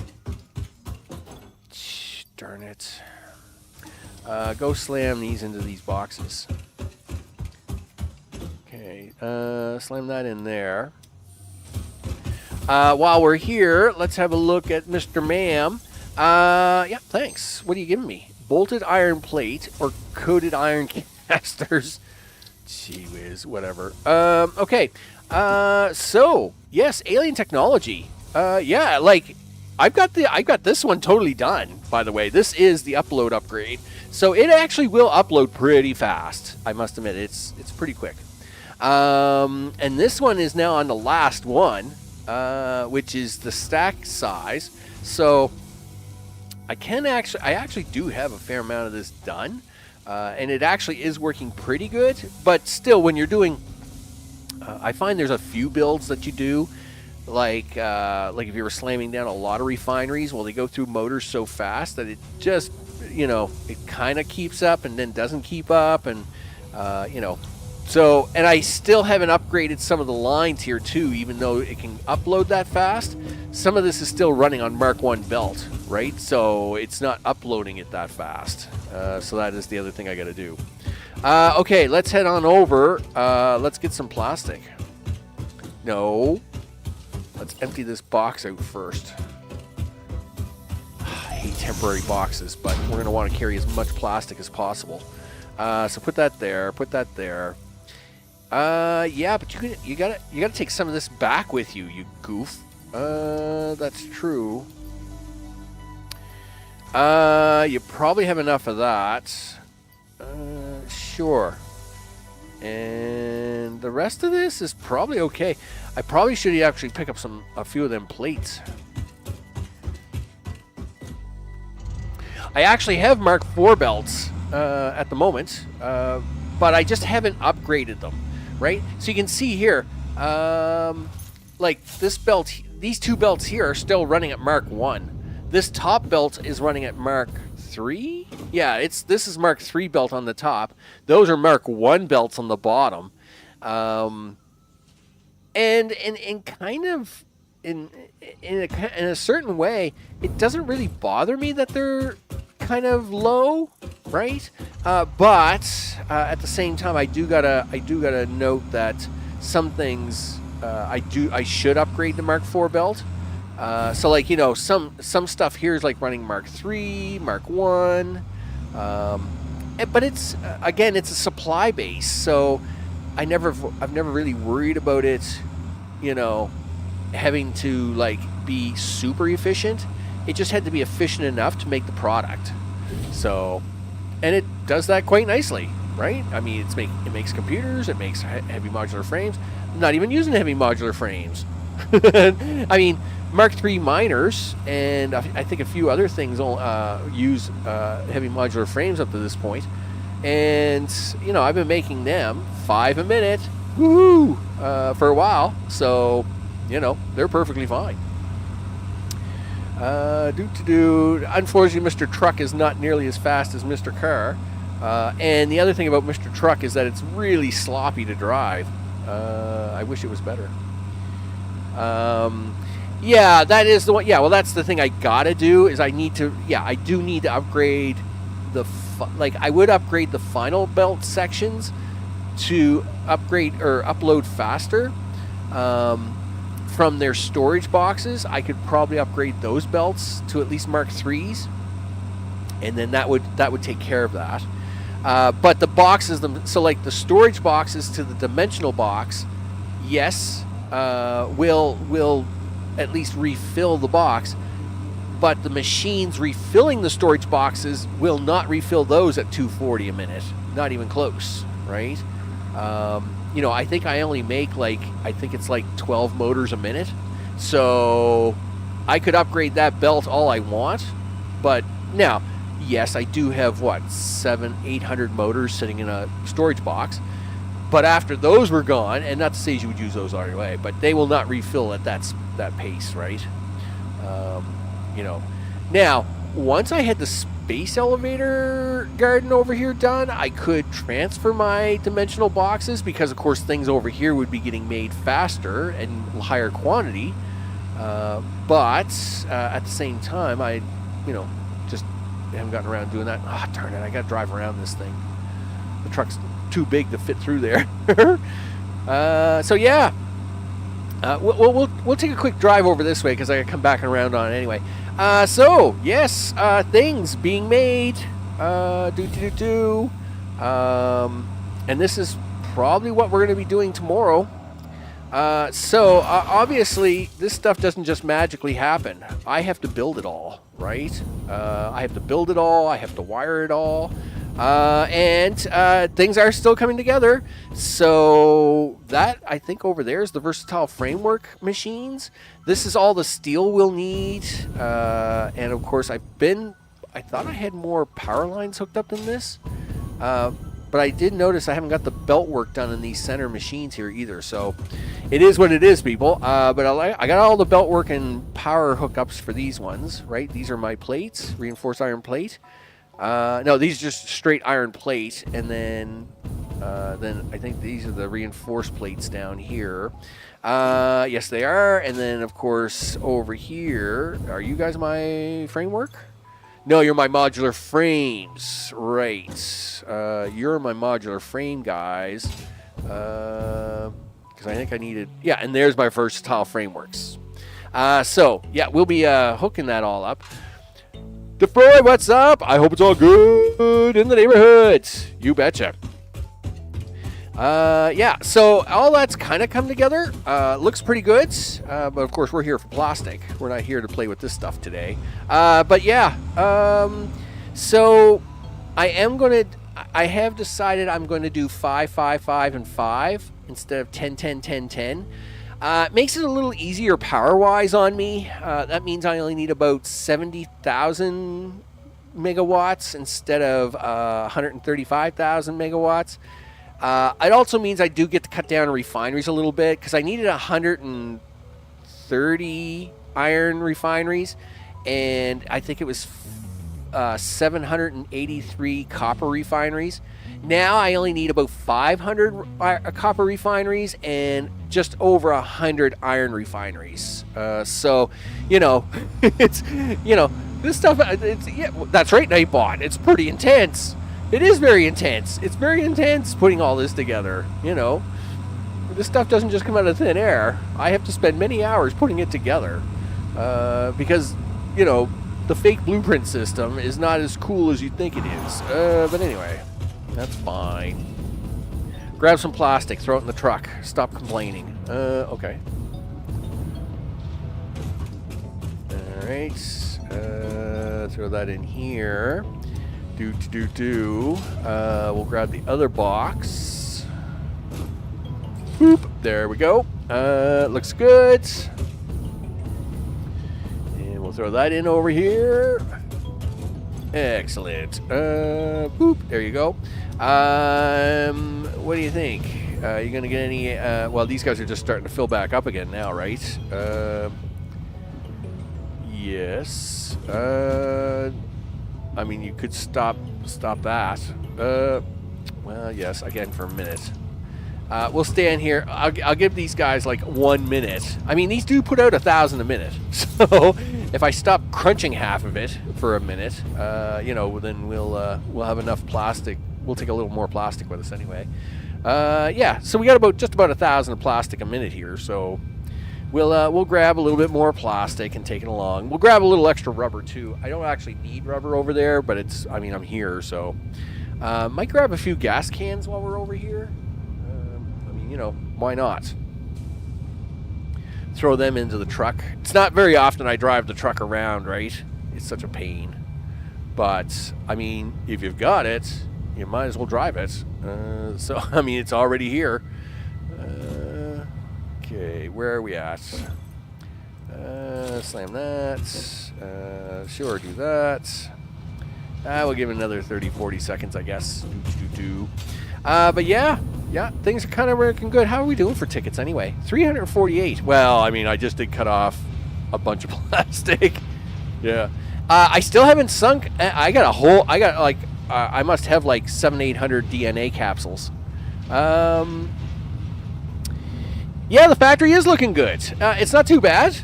Darn it. Go slam these into these boxes. Okay, slam that in there. While we're here, let's have a look at Mr. Ma'am. Yeah, thanks. What are you giving me? Bolted iron plate or coated iron casters? Gee whiz, whatever. Okay. So, yes, alien technology. Yeah, like, I got this one totally done, by the way. This is the upload upgrade. So it actually will upload pretty fast. I must admit, it's pretty quick. And this one is now on the last one, which is the stack size. So I actually do have a fair amount of this done. And it actually is working pretty good. But still, when you're doing, I find there's a few builds that you do. Like if you were slamming down a lot of refineries, well, they go through motors so fast that it just, it kind of keeps up and then doesn't keep up. And, so, and I still haven't upgraded some of the lines here too, even though it can upload that fast. Some of this is still running on Mark 1 belt, right? So it's not uploading it that fast. So that is the other thing I got to do. Okay, let's head on over. Let's get some plastic. No. Let's empty this box out first. I hate temporary boxes, but we're going to want to carry as much plastic as possible. So put that there. Put that there. Yeah, but you gotta take some of this back with you, you goof. That's true. You probably have enough of that. Sure. And the rest of this is probably okay. I probably should actually pick up a few of them plates. I actually have Mark 4 belts at the moment, but I just haven't upgraded them, right? So you can see here, like this belt, these two belts here are still running at Mark 1. This top belt is running at Mark 3. Yeah, this is Mark 3 belt on the top. Those are Mark 1 belts on the bottom. And kind of in a certain way, it doesn't really bother me that they're kind of low, right? But at the same time, I do gotta note that some things I should upgrade the Mark 4 belt. So like some stuff here is like running Mark 3, Mark 1. but it's again, it's a supply base, so I've never really worried about it, you know, having to like be super efficient. It just had to be efficient enough to make the product. So, and it does that quite nicely, right? I mean, it makes computers, it makes heavy modular frames. I'm not even using heavy modular frames. I mean, Mark III miners and I think a few other things use heavy modular frames up to this point. And, you know, I've been making them 5 a minute, woohoo, for a while. So, you know, they're perfectly fine. Unfortunately, Mr. Truck is not nearly as fast as Mr. Car. And the other thing about Mr. Truck is that it's really sloppy to drive. I wish it was better. Yeah, that is the one. Yeah, well, that's the thing I gotta do is I do need to upgrade I would upgrade the final belt sections to upgrade or upload faster. From their storage boxes, I could probably upgrade those belts to at least Mark IIIs, and then that would take care of that. But the boxes, so like the storage boxes to the dimensional box, yes, will at least refill the box, but the machines refilling the storage boxes will not refill those at 240 a minute, not even close, right? You know, I think I only make I think it's like 12 motors a minute. So I could upgrade that belt all I want. But now, yes, I do have 700-800 motors sitting in a storage box. But after those were gone, and not to say you would use those all your way, but they will not refill at that pace, right? You know, now, once I had the space elevator garden over here done, I could transfer my dimensional boxes because, of course, things over here would be getting made faster and higher quantity. But at the same time, I, just haven't gotten around doing that. Ah, darn it! I got to drive around this thing. The truck's too big to fit through there. So yeah, we'll take a quick drive over this way because I got to come back around on it anyway. So yes, things being made. And this is probably what we're going to be doing tomorrow. So obviously this stuff doesn't just magically happen. I have to build it all, right? I have to build it all. I have to wire it all. And things are still coming together. So that, I think, over there is the versatile framework machines. This is all the steel we'll need. And of course, I thought I had more power lines hooked up than this. But I did notice I haven't got the belt work done in these center machines here either. So it is what it is, people. But I got all the belt work and power hookups for these ones, right? These are my plates, reinforced iron plate. No, these are just straight iron plate, and then I think these are the reinforced plates down here. Yes, they are. And then, of course, over here, are you guys my framework? No, you're my modular frames. Right. You're my modular frame guys. Because I think I needed... Yeah, and there's my versatile frameworks. So, yeah, we'll be hooking that all up. DeFroy, what's up? I hope it's all good in the neighborhood. You betcha. Yeah, so all that's kind of come together. Looks pretty good. But of course, we're here for plastic. We're not here to play with this stuff today. But yeah, so I have decided I'm going to do 5, 5, 5, and 5 instead of 10, 10, 10, 10. It makes it a little easier power-wise on me. That means I only need about 70,000 megawatts instead of 135,000 megawatts. It also means I do get to cut down refineries a little bit because I needed 130 iron refineries, and I think it was 783 copper refineries. Now I only need about 500 copper refineries and just over 100 iron refineries. So, it's, this stuff, that's right, Nightbot. It's pretty intense. It is very intense. It's very intense putting all this together, This stuff doesn't just come out of thin air. I have to spend many hours putting it together. Because, the fake blueprint system is not as cool as you think it is. But anyway, that's fine. Grab some plastic, throw it in the truck. Stop complaining. Okay. Alright. Throw that in here. We'll grab the other box. Boop. There we go. Looks good. And we'll throw that in over here. Excellent. Boop. There you go. What do you think? You gonna get any? Well, these guys are just starting to fill back up again now, right? Yes. I mean, you could stop that. Well, yes, again for a minute. We'll stand here. I'll give these guys like 1 minute. I mean, these do put out 1,000 a minute. So if I stop crunching half of it for a minute, you know, then we'll have enough plastic. We'll take a little more plastic with us anyway. Yeah, so we got just about 1,000 of plastic a minute here. So we'll grab a little bit more plastic and take it along. We'll grab a little extra rubber too. I don't actually need rubber over there, but I mean, I'm here, so might grab a few gas cans while we're over here. I mean, you know, why not? Throw them into the truck. It's not very often I drive the truck around, right? It's such a pain. But I mean, if you've got it, you might as well drive it. So I mean, it's already here. Okay, where are we at? Slam that. Sure, do that. We'll give it another 30-40 seconds, I guess. But yeah, things are kind of working good. How are we doing for tickets anyway? 348. Well, I mean, I just did cut off a bunch of plastic. Yeah. I still haven't sunk. I must have like 700-800 DNA capsules. Yeah, the factory is looking good. It's not too bad.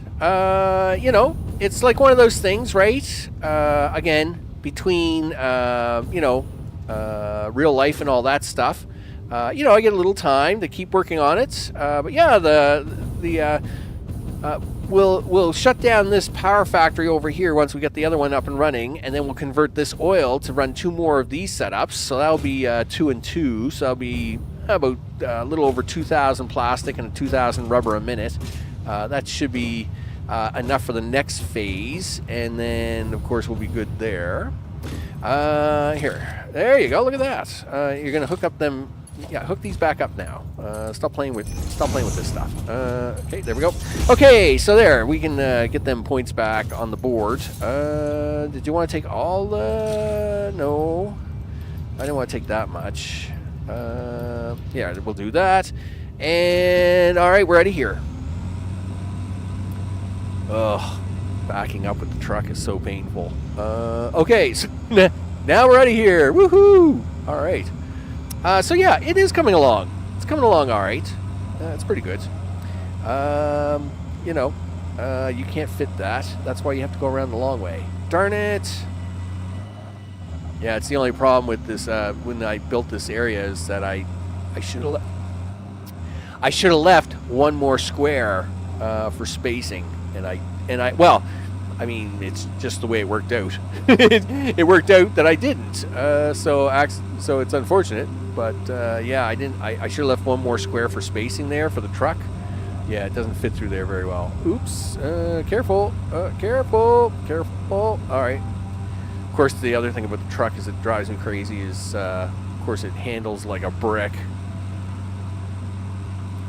You know, it's like one of those things, right? Again, between, you know, real life and all that stuff. You know, I get a little time to keep working on it. But yeah, we'll shut down this power factory over here once we get the other one up and running, and then we'll convert this oil to run 2 more of these setups. So that'll be 2 and 2. So that'll be about a little over 2,000 plastic and 2,000 rubber a minute. That should be enough for the next phase, and then of course we'll be good there. Here, there you go. Look at that. You're gonna hook up them. Yeah, hook these back up now. Stop playing with this stuff. Okay, there we go. Okay, so there we can get them points back on the board. Did you want to take all the? No, I didn't want to take that much. Yeah, we'll do that. And all right, we're out of here. Ugh, backing up with the truck is so painful. Okay, so now we're out of here. Woohoo! All right. So yeah, it is coming along. It's coming along all right. It's pretty good. You know, you can't fit that. That's why you have to go around the long way. Darn it. Yeah, it's the only problem with this. When I built this area, is that I should have left 1 more square for spacing, and I well, I mean, it's just the way it worked out. It worked out that I didn't. So it's unfortunate, but yeah, I didn't. I should have left 1 more square for spacing there for the truck. Yeah, it doesn't fit through there very well. Oops. Careful. Careful. All right. Of course, the other thing about the truck is it drives me crazy is, of course, it handles like a brick.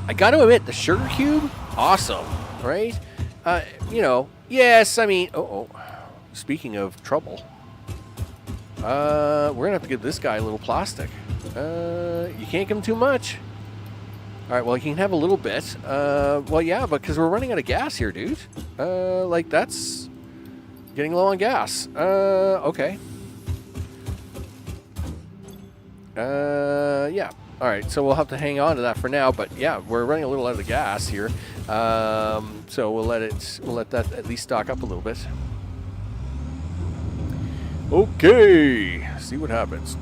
I got to admit, the sugar cube, awesome, right? You know, yes, I mean, speaking of trouble, we're going to have to give this guy a little plastic. You can't give him too much. All right, well, you can have a little bit. Well, yeah, because we're running out of gas here, dude. Like, that's getting low on gas. Okay. Yeah. All right, so we'll have to hang on to that for now. But yeah, we're running a little out of gas here. So we'll let that at least stock up a little bit. Okay, see what happens.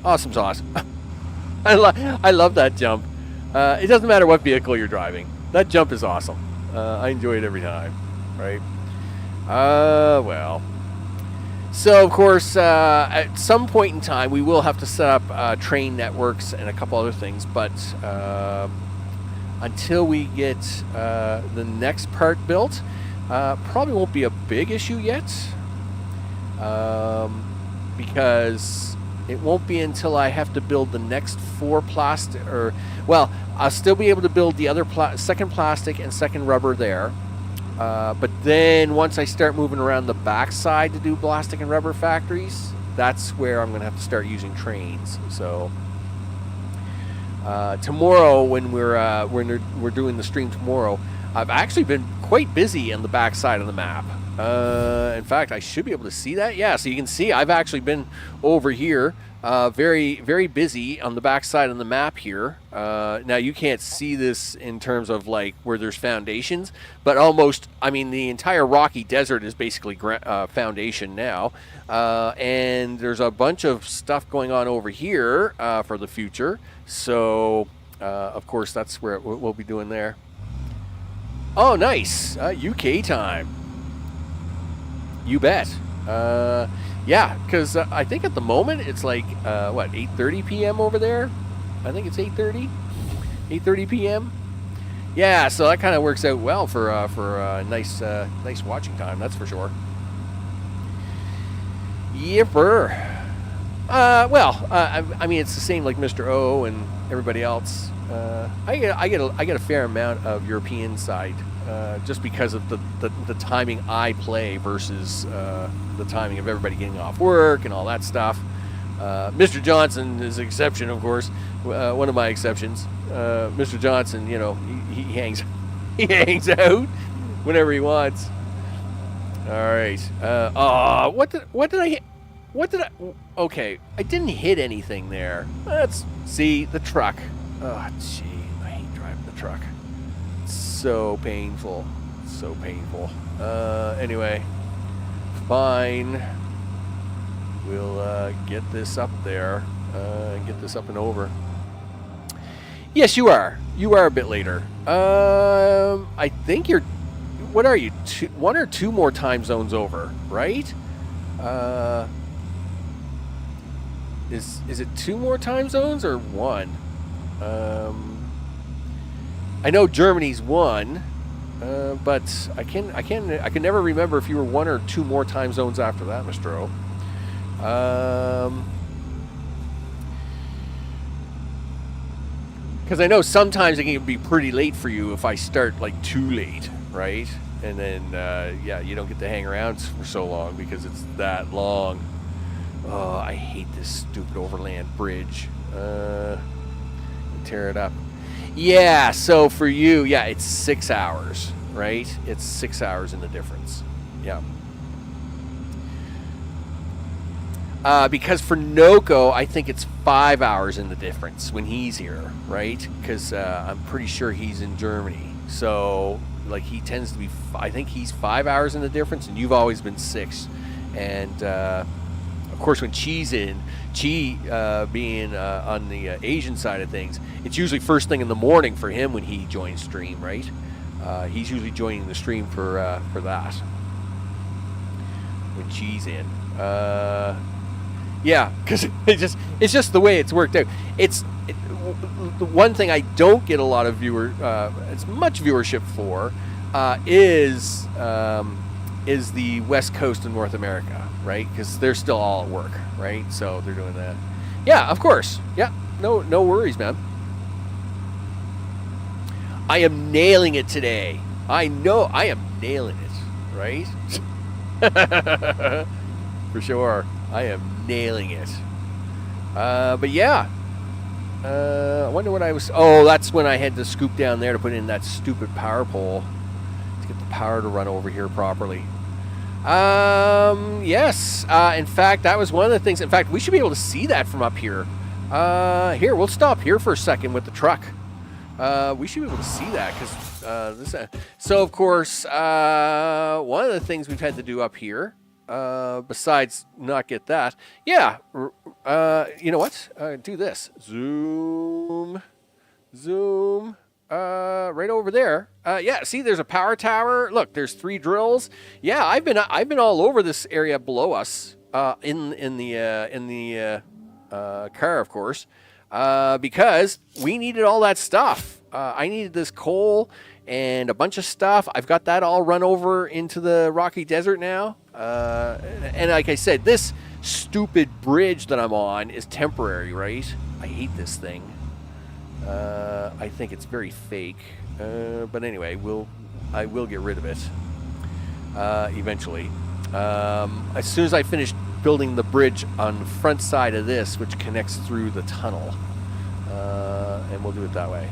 Awesome sauce. I love that jump. It doesn't matter what vehicle you're driving. That jump is awesome. I enjoy it every time, right? Well. So, of course, at some point in time, we will have to set up train networks and a couple other things. But until we get the next part built, probably won't be a big issue yet. Because it won't be until I have to build the next 4 plastic, well, I'll still be able to build the other second plastic and second rubber there. But then once I start moving around the backside to do plastic and rubber factories, that's where I'm going to have to start using trains. So tomorrow, when we're doing the stream tomorrow, I've actually been quite busy on the backside of the map. In fact, I should be able to see that. Yeah, so you can see I've actually been over here, very, very busy on the backside of the map here. Now, you can't see this in terms of like where there's foundations, but almost, I mean, the entire rocky desert is basically foundation now. And there's a bunch of stuff going on over here for the future. So, of course, that's where we'll be doing there. Oh, nice. UK time. You bet. Yeah, because I think at the moment it's like, 8:30 p.m. over there? I think it's 8:30 p.m. Yeah, so that kind of works out well for nice watching time, that's for sure. Yipper. I mean, it's the same like Mr. O and everybody else. I get a fair amount of European side, just because of the timing I play versus the timing of everybody getting off work and all that stuff. Mr. Johnson is an exception, of course, one of my exceptions. Mr. Johnson, you know, he hangs out whenever he wants. All right. What did I hit? Okay, I didn't hit anything there. Let's see the truck. Oh, gee, I hate driving the truck. It's so painful. So painful. Anyway, fine. We'll get this up there and get this up and over. Yes, you are. You are a bit later. I think you're... What are you? 1 or 2 more time zones over, right? Is it 2 more time zones or 1? I know Germany's 1, but I can never remember if you were 1 or 2 more time zones after that, Mr. O. Because I know sometimes it can be pretty late for you if I start like too late, right? And then yeah, you don't get to hang around for so long because it's that long. Oh, I hate this stupid overland bridge. Tear it up. Yeah, so for you, yeah, it's 6 hours, right? It's 6 hours in the difference. Yeah. Because for Noko, I think it's 5 hours in the difference when he's here, right? Because I'm pretty sure he's in Germany. So, like, he tends to be, I think he's 5 hours in the difference, and you've always been 6. And, of course, when Chi's in, Chi being on the Asian side of things, it's usually first thing in the morning for him when he joins stream, right? He's usually joining the stream for that. When Chi's in. Yeah, because it's just the way it's worked out. The one thing I don't get a lot of as much viewership for is the West Coast of North America, right? Because they're still all at work, right? So they're doing that. Yeah, of course. Yeah, no worries, man. I am nailing it today. I know I am nailing it, right? For sure. I am nailing it. But yeah. I wonder what I was... Oh, that's when I had to scoop down there to put in that stupid power pole to get the power to run over here properly. Yes. In fact, that was one of the things... In fact, we should be able to see that from up here. Here, we'll stop here for a second with the truck. We should be able to see that because... So, of course, one of the things we've had to do up here... besides not get that, yeah, you know what? Do this. Zoom, Zoom. Right over there. Yeah, see, there's a power tower. Look, there's 3 drills. Yeah, I've been all over this area below us. In the car, of course, because we needed all that stuff. I needed this coal and a bunch of stuff. I've got that all run over into the rocky desert now. And like I said, this stupid bridge that I'm on is temporary, right? I hate this thing. I think it's very fake. But anyway, I will get rid of it eventually. As soon as I finish building the bridge on the front side of this, which connects through the tunnel. And we'll do it that way.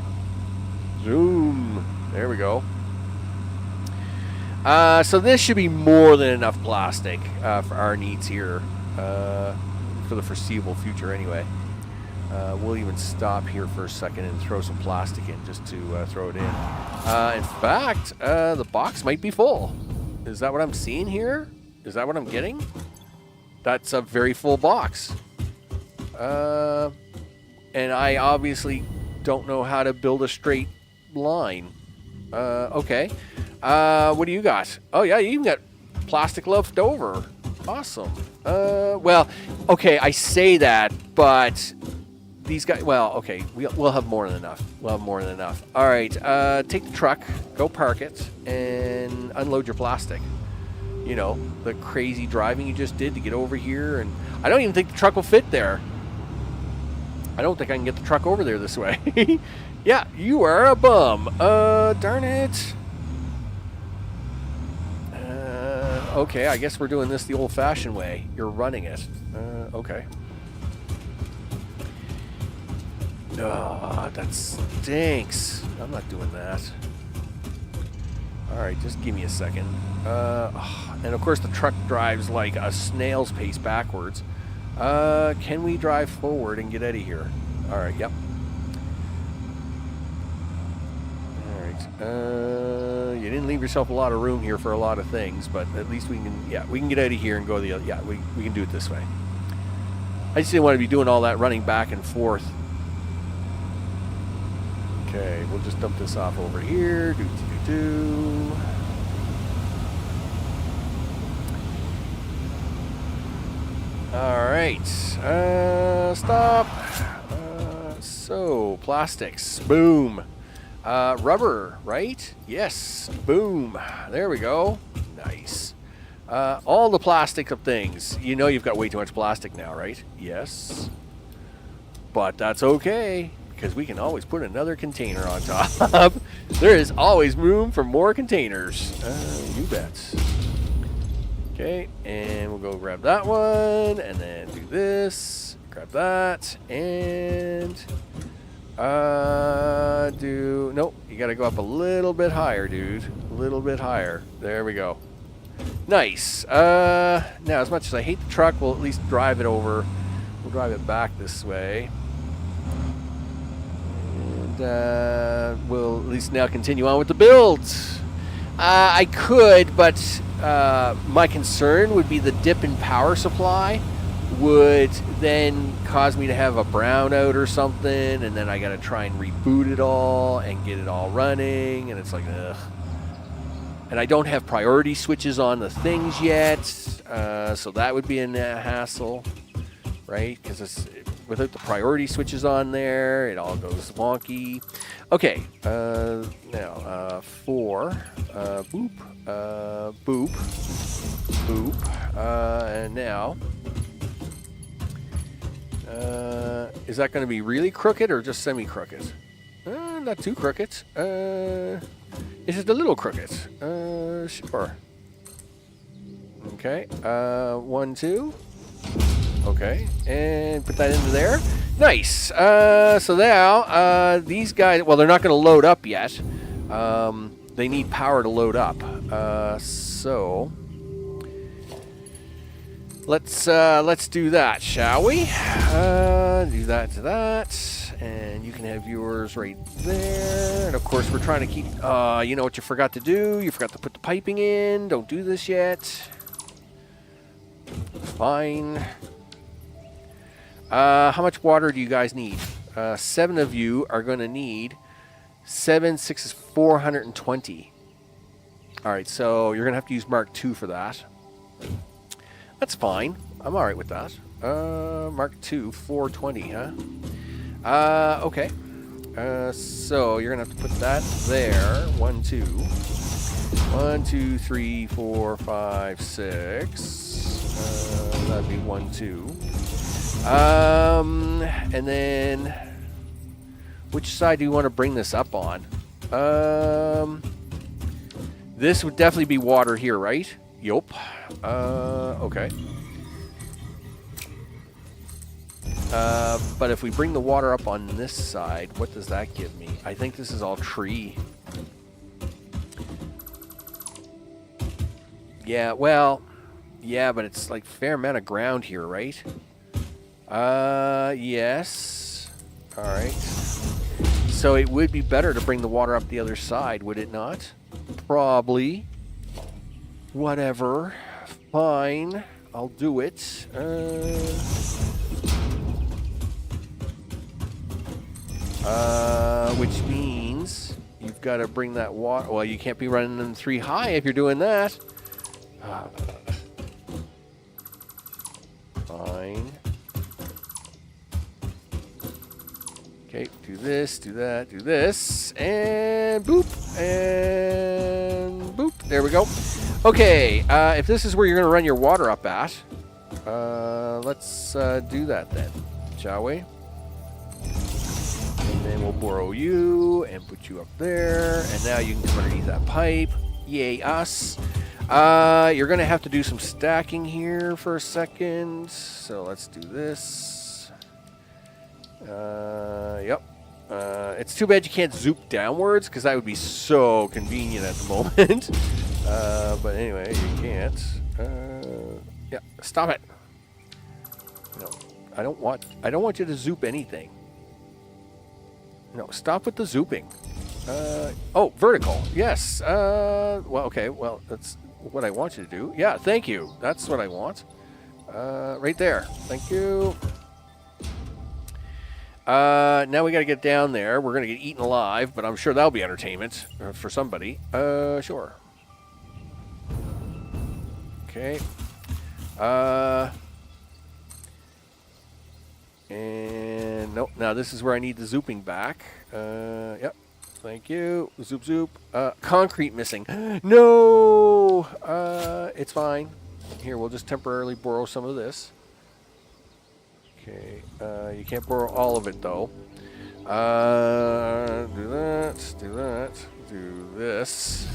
Zoom. There we go. So this should be more than enough plastic for our needs here for the foreseeable future anyway. We'll even stop here for a second and throw some plastic in just to throw it in. In fact, the box might be full. Is that what I'm seeing here? Is that what I'm getting? That's a very full box. And I obviously don't know how to build a straight line. Okay. What do you got? Oh, yeah, you even got plastic left over. Awesome. Well, okay, I say that, but these guys, well, okay, we'll have more than enough. We'll have more than enough. All right, take the truck, go park it, and unload your plastic. You know, the crazy driving you just did to get over here, and I don't even think the truck will fit there. I don't think I can get the truck over there this way. Yeah, you are a bum. Darn it. Okay, I guess we're doing this the old-fashioned way. You're running it. Okay. Oh, that stinks. I'm not doing that. All right, just give me a second. And of course, the truck drives like a snail's pace backwards. Can we drive forward and get out of here? All right, yep. All right. You didn't leave yourself a lot of room here for a lot of things, but at least we can, yeah, we can get out of here and go the other, yeah, we can do it this way. I just didn't want to be doing all that running back and forth. Okay, we'll just dump this off over here. Do. All right, stop. So, plastics, boom. Rubber, right? Yes, boom. There we go. Nice. All the plastic of things. You know you've got way too much plastic now, right? Yes. But that's okay, because we can always put another container on top. There is always room for more containers. You bet. Okay, and we'll go grab that one, and then do this. Grab that, and nope, you gotta go up a little bit higher, dude. A little bit higher. There we go. Nice. Now, as much as I hate the truck, we'll at least drive it over. We'll drive it back this way. And we'll at least now continue on with the build. I could, but my concern would be the dip in power supply would then cause me to have a brownout or something, and then I gotta try and reboot it all and get it all running, and it's like, ugh. And I don't have priority switches on the things yet, so that would be a hassle, right? Because without the priority switches on there, it all goes wonky. Okay, now 4, boop, boop, boop, and now, is that going to be really crooked or just semi-crooked? Not too crooked. Is it a little crooked? Sure. Okay, 1, 2. Okay, and put that into there. Nice. So now, these guys, well, they're not going to load up yet. They need power to load up. So let's do that, shall we? Do that to that, and you can have yours right there. And of course, we're trying to keep. You know what you forgot to do? You forgot to put the piping in. Don't do this yet. Fine. How much water do you guys need? 7 of you are going to need 7, 6 is 420. All right, so you're going to have to use Mark II for that. That's fine. I'm all right with that. Mark II, 420, huh? Okay. So you're going to have to put that there. 1, 2. 1, 2, 3, 4, 5, 6. That'd be 1, 2. And then, which side do you want to bring this up on? This would definitely be water here, right? Yup. Okay. But if we bring the water up on this side, what does that give me? I think this is all tree. Yeah, well, yeah, but it's like fair amount of ground here, right? Yes. All right. So it would be better to bring the water up the other side, would it not? Probably. Whatever. Fine. I'll do it. Which means you've got to bring that water. Well, you can't be running them 3 high if you're doing that. Fine. Okay, do this, do that, do this, and boop, and boop. There we go. Okay, if this is where you're going to run your water up at, let's do that then, shall we? And then we'll borrow you and put you up there, and now you can come underneath that pipe. Yay, us. You're going to have to do some stacking here for a second, so let's do this. Yep. It's too bad you can't zoop downwards, because that would be so convenient at the moment. But anyway, you can't. Yeah, stop it. No, I don't want you to zoop anything. No, stop with the zooping. Oh, vertical. Yes. Well, okay. Well, that's what I want you to do. Yeah, thank you. That's what I want. Right there. Thank you. Now we got to get down there. We're going to get eaten alive, but I'm sure that'll be entertainment for somebody. Sure. Okay. And nope. Now this is where I need the zooping back. Yep. Thank you. Zoop, zoop. Concrete missing. No! It's fine. Here, we'll just temporarily borrow some of this. Okay. You can't borrow all of it, though. Do that. Do that. Do this.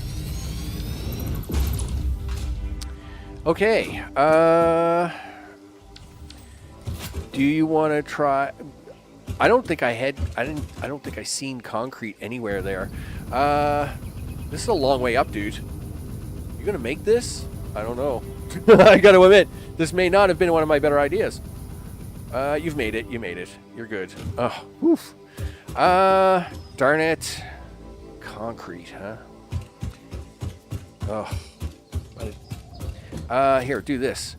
Okay. Do you want to try... I don't think I don't think I seen concrete anywhere there. This is a long way up, dude. You gonna make this? I don't know. I gotta admit, this may not have been one of my better ideas. You've made it. You made it. You're good. Oh, oof. Darn it. Concrete, huh? Oh. Here, do this.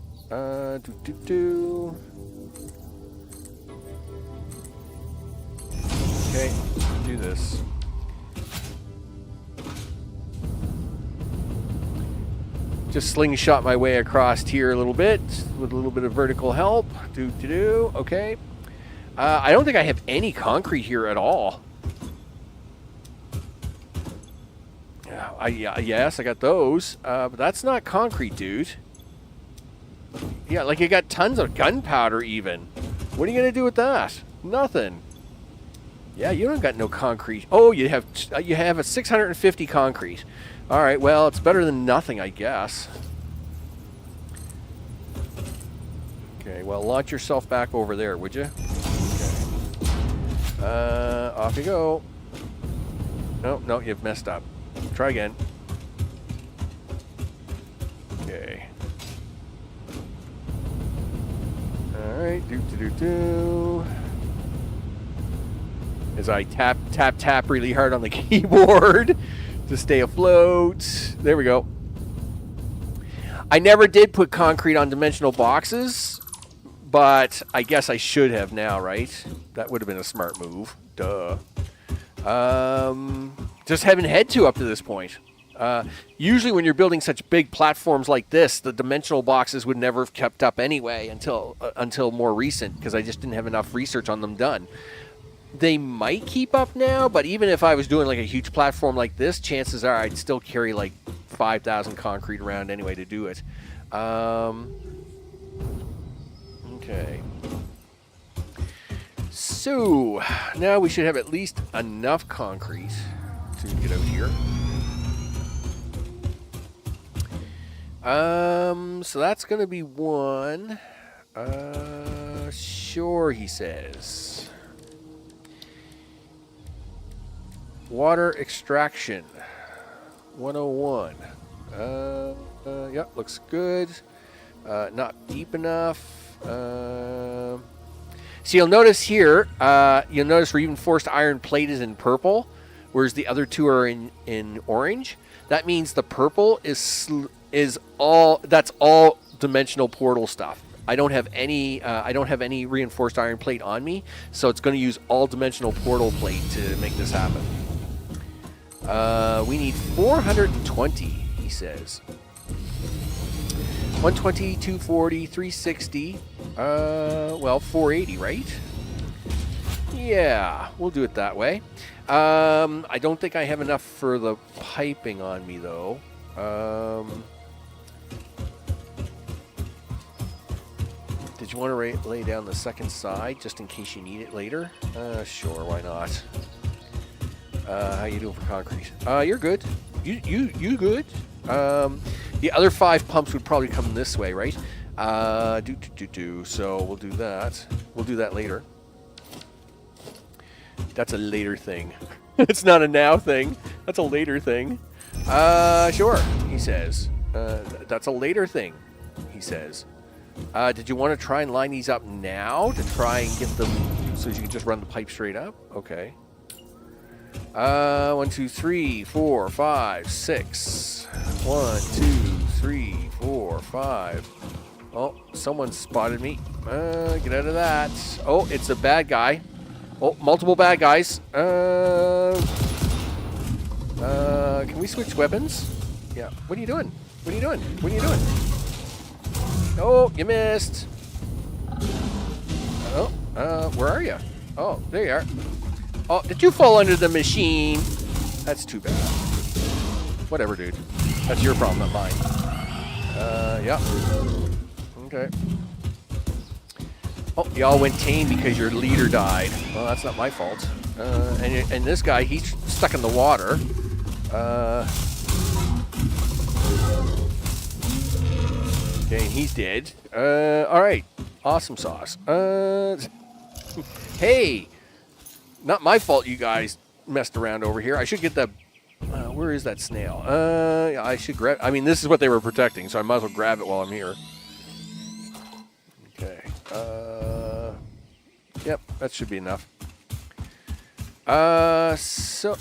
Okay, do this. Just slingshot my way across here a little bit with a little bit of vertical help. Okay. I don't think I have any concrete here at all. Yes, I got those. But that's not concrete, dude. Yeah, like you got tons of gunpowder even. What are you going to do with that? Nothing. Yeah, you don't got no concrete. Oh, you have a 650 concrete. All right, well, it's better than nothing, I guess. Okay, well, launch yourself back over there, would you? Okay. Off you go. No, you've messed up. Try again. Okay. All right, do. As I tap really hard on the keyboard to stay afloat. There we go. I never did put concrete on dimensional boxes but I guess I should have now, right? That would have been a smart move. Duh. Just haven't had to up to this point. Usually when you're building such big platforms like this, the dimensional boxes would never have kept up anyway until more recent, because I just didn't have enough research on them done. They might keep up now, but even if I was doing like a huge platform like this, chances are I'd still carry like 5,000 concrete around anyway to do it. Okay. So now we should have at least enough concrete to get out here. So that's going to be one. Sure, he says. Water extraction. 101. Yep, looks good. Not deep enough. So you'll notice here, reinforced iron plate is in purple, whereas the other two are in orange. That means the purple is all dimensional portal stuff. I don't have any reinforced iron plate on me, so it's going to use all dimensional portal plate to make this happen. We need 420, he says. 120, 240, 360. Well, 480, right? Yeah, we'll do it that way. I don't think I have enough for the piping on me, though. Did you want to lay down the second side just in case you need it later? Sure, why not? How you doing for concrete? You're good. You good? The other 5 pumps would probably come this way, right? So we'll do that. We'll do that later. That's a later thing. It's not a now thing. That's a later thing. Sure, he says. That's a later thing, he says. Did you want to try and line these up now to try and get them so you can just run the pipe straight up? Okay. 1, 2, 3, 4, 5, 6. 1, 2, 3, 4, 5. Oh, someone spotted me. Get out of that. Oh, it's a bad guy. Oh, multiple bad guys. Can we switch weapons? Yeah. What are you doing? What are you doing? What are you doing? Oh, you missed. Oh, where are you? Oh, there you are. Oh, did you fall under the machine? That's too bad. Whatever, dude. That's your problem, not mine. Yeah. Okay. Oh, y'all went tame because your leader died. Well, that's not my fault. And this guy, he's stuck in the water. Okay, and he's dead. All right. Awesome sauce. Hey! Not my fault you guys messed around over here. I should get the... where is that snail? I should grab... I mean, this is what they were protecting, so I might as well grab it while I'm here. Okay. Yep, that should be enough. So...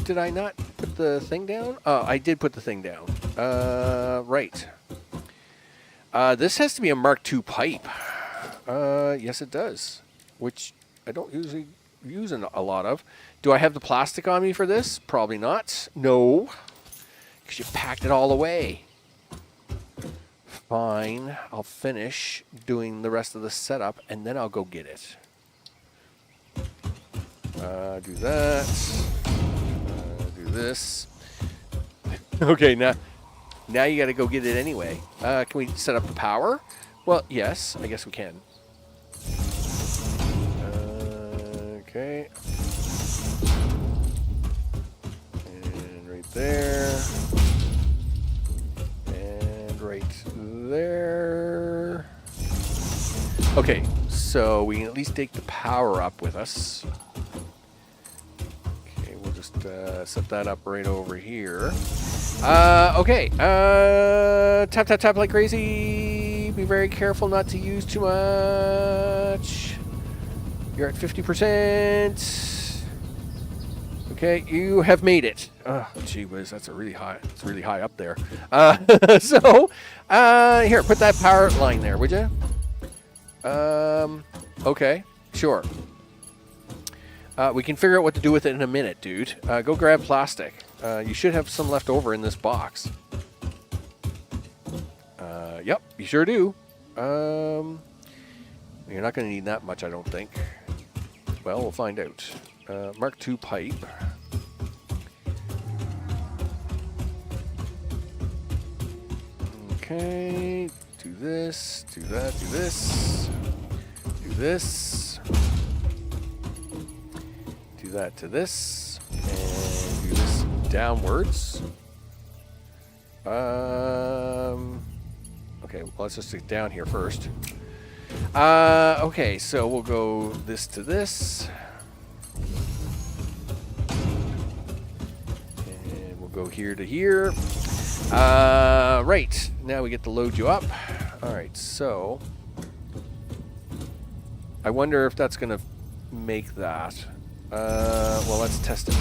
Did I not put the thing down? Oh, I did put the thing down. Right. This has to be a Mark II pipe. Yes, it does. Which I don't usually use a lot of. Do I have the plastic on me for this? Probably not. No. Because you packed it all away. Fine. I'll finish doing the rest of the setup, and then I'll go get it. Do that. Do this. Okay, now you got to go get it anyway. Can we set up the power? Well, yes. I guess we can. Okay. And right there. And right there. Okay, so we can at least take the power up with us. Okay, we'll just set that up right over here. Okay. Tap, tap, tap like crazy. Be very careful not to use too much. You're at 50%. Okay, you have made it. Oh, gee whiz, that's really high. It's really high up there. So, here, put that power line there, would you? Okay, sure. We can figure out what to do with it in a minute, dude. Go grab plastic. You should have some left over in this box. Yep, you sure do. You're not going to need that much, I don't think. Well, we'll find out. Mark II pipe. Okay, do this, do that, do this, do this, do that to this, and do this downwards. Okay, well, let's just stick down here first. Okay, so we'll go this to this. And we'll go here to here. Right, now we get to load you up. Alright, so I wonder if that's going to make that. Well, let's test it.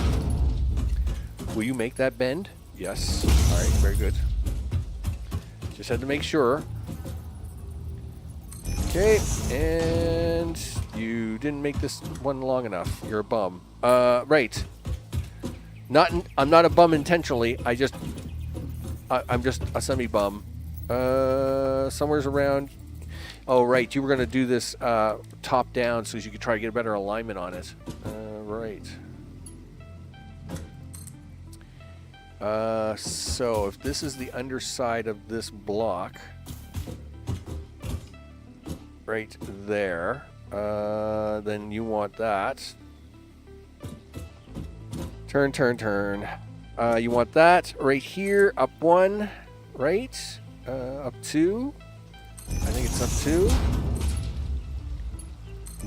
Will you make that bend? Yes. Alright, very good. Just had to make sure. Okay, and you didn't make this one long enough. You're a bum. Right. I'm not a bum intentionally. I'm just a semi-bum. Somewhere's around. Oh, right. You were going to do this top down so you could try to get a better alignment on it. Right. So if this is the underside of this block, right there, then you want that. Turn, turn, turn. You want that right here, up 1, right? Up 2. I think it's up 2.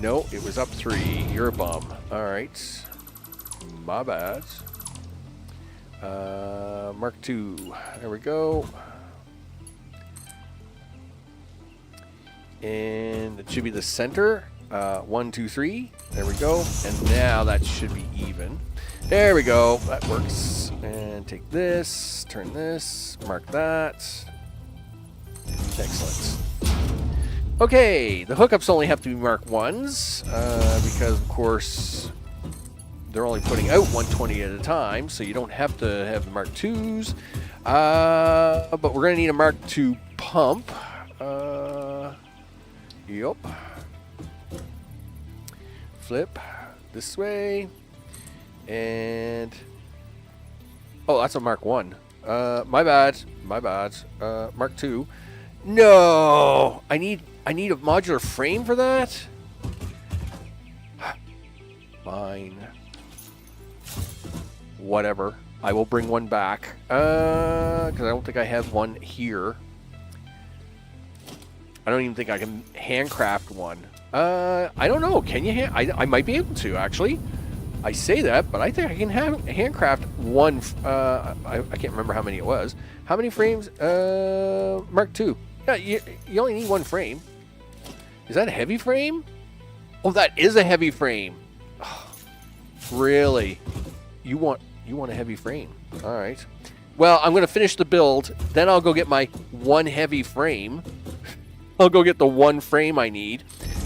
No, it was up 3. You're a bum. All right. My bad. Mark II. There we go. And it should be the center. 1, 2, 3. There we go. And now that should be even. There we go. That works. And take this, turn this, mark that. Excellent. Okay, the hookups only have to be Mark 1s because, of course, they're only putting out 120 at a time, so you don't have to have the Mark 2s. But we're going to need a Mark II pump. Yup. Flip this way. And... oh, that's a Mark 1. My bad. My bad. Mark II. No! I need a modular frame for that? Fine. Whatever. I will bring one back. Because I don't think I have one here. I don't even think I can handcraft one. I don't know. Can you I might be able to, actually. I say that, but I think I can handcraft one. I can't remember how many it was. How many frames? Mark II. Yeah, you only need one frame. Is that a heavy frame? Oh, that is a heavy frame. Oh, really? You want a heavy frame? All right. Well, I'm going to finish the build. Then I'll go get my one heavy frame. I'll go get the one frame I need.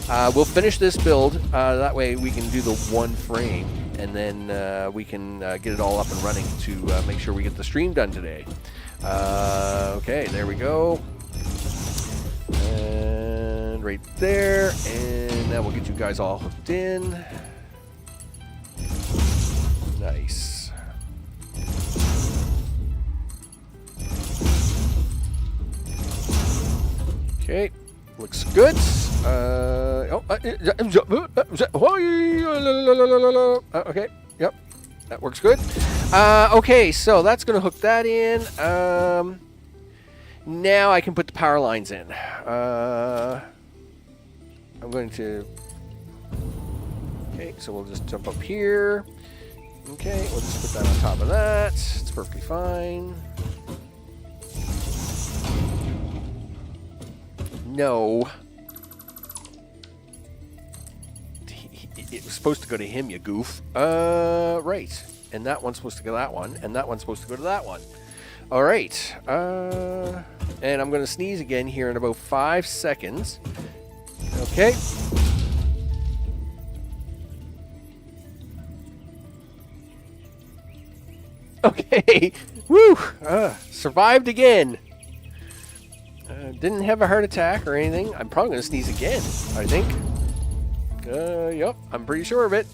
We'll finish this build. That way we can do the one frame. And then we can get it all up and running to make sure we get the stream done today. Okay, there we go. And right there. And now we'll get you guys all hooked in. Nice. Okay, looks good. Okay, yep, that works good. Okay, so that's going to hook that in. Now I can put the power lines in. I'm going to... okay, so we'll just jump up here. Okay, we'll just put that on top of that. It's perfectly fine. No. It was supposed to go to him, you goof. Right. And that one's supposed to go to that one. And that one's supposed to go to that one. All right. And I'm going to sneeze again here in about 5 seconds. Okay. Okay. Woo! Survived again. Didn't have a heart attack or anything. I'm probably going to sneeze again, I think. Yep, I'm pretty sure of it.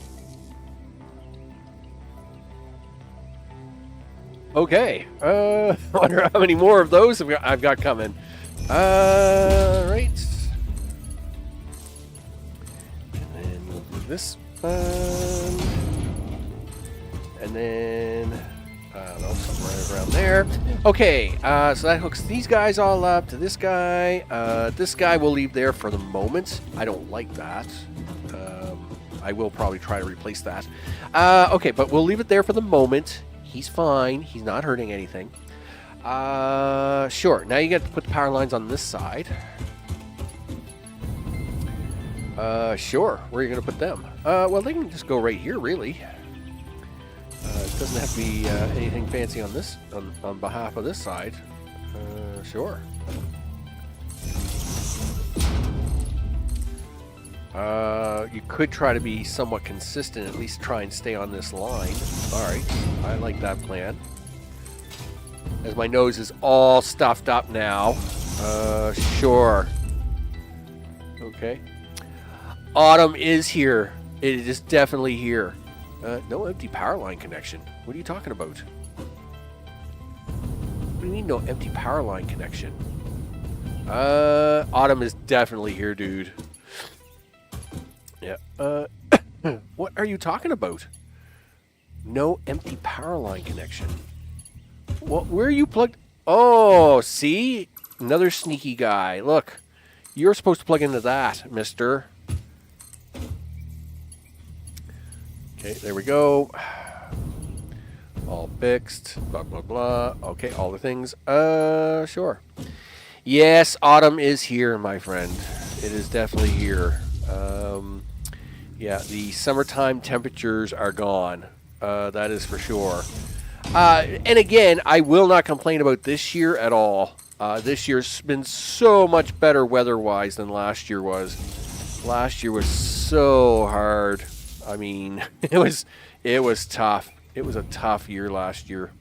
Okay. I wonder how many more of those I've got coming. Right. And then we'll do this one. And then... I don't know, something right around there. Okay, so that hooks these guys all up to this guy. This guy we'll leave there for the moment. I don't like that. I will probably try to replace that. Okay, but we'll leave it there for the moment. He's fine. He's not hurting anything. Sure, now you get to put the power lines on this side. Sure, where are you going to put them? Well, they can just go right here, really. It doesn't have to be anything fancy on this, on behalf of this side. Sure. You could try to be somewhat consistent, at least try and stay on this line. Alright, I like that plan. As my nose is all stuffed up now. Sure. Okay. Autumn is here. It is definitely here. No empty power line connection. What are you talking about? What do you mean no empty power line connection? Autumn is definitely here, dude. Yeah. What are you talking about? No empty power line connection. What? Where are you plugged? Oh, see? Another sneaky guy. Look. You're supposed to plug into that, mister. Okay, there we go. All fixed. Blah, blah, blah. Okay, all the things. Sure. Yes, autumn is here, my friend. It is definitely here. Yeah, the summertime temperatures are gone. That is for sure. And again, I will not complain about this year at all. This year's been so much better weather-wise than last year was. Last year was so hard. I mean, it was tough. It was a tough year last year.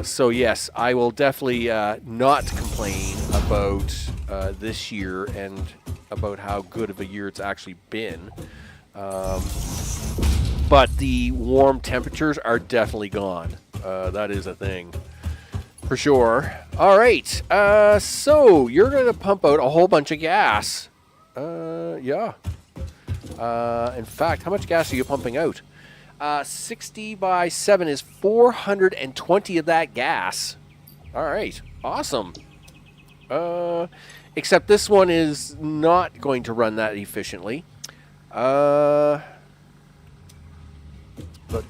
So yes, I will definitely not complain about this year and about how good of a year it's actually been. But the warm temperatures are definitely gone. That is a thing. For sure. All right. So you're going to pump out a whole bunch of gas. Yeah. In fact, how much gas are you pumping out? 60 by 7 is 420 of that gas. All right. Awesome. Except this one is not going to run that efficiently. But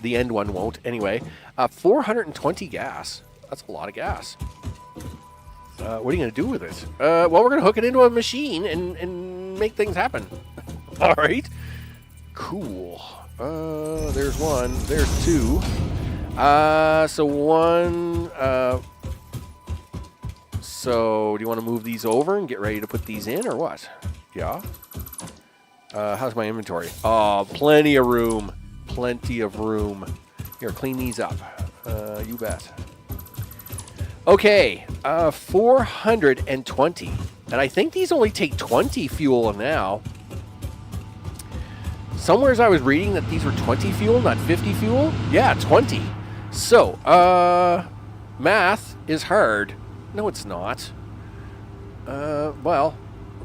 the end one won't. Anyway, 420 gas. That's a lot of gas. What are you going to do with it? Well, we're going to hook it into a machine and make things happen. All right. Cool. There's one. There's two. So one... So, do you want to move these over and get ready to put these in, or what? Yeah. How's my inventory? Oh, plenty of room. Plenty of room. Here, clean these up. You bet. Okay, 420. And I think these only take 20 fuel now. Somewhere I was reading that these were 20 fuel, not 50 fuel. Yeah, 20. So, math is hard. No, it's not. Well,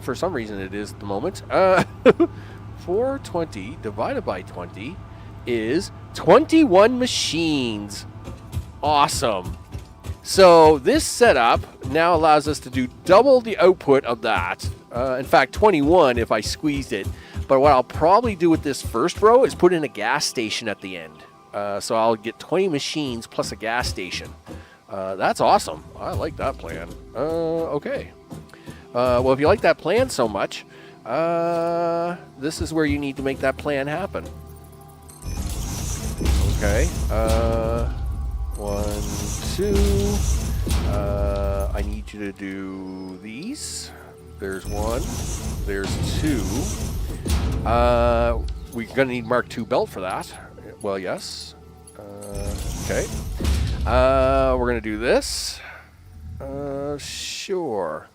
for some reason it is at the moment. 420 divided by 20 is 21 machines. Awesome. So this setup now allows us to do double the output of that. In fact, 21 if I squeezed it. But what I'll probably do with this first row is put in a gas station at the end. So I'll get 20 machines plus a gas station. That's awesome. I like that plan. Okay. Well, if you like that plan so much, this is where you need to make that plan happen. Okay. 1, 2. I need you to do these. There's one. There's two. We're going to need Mark II belt for that. Well, yes. Okay. We're going to do this. Sure.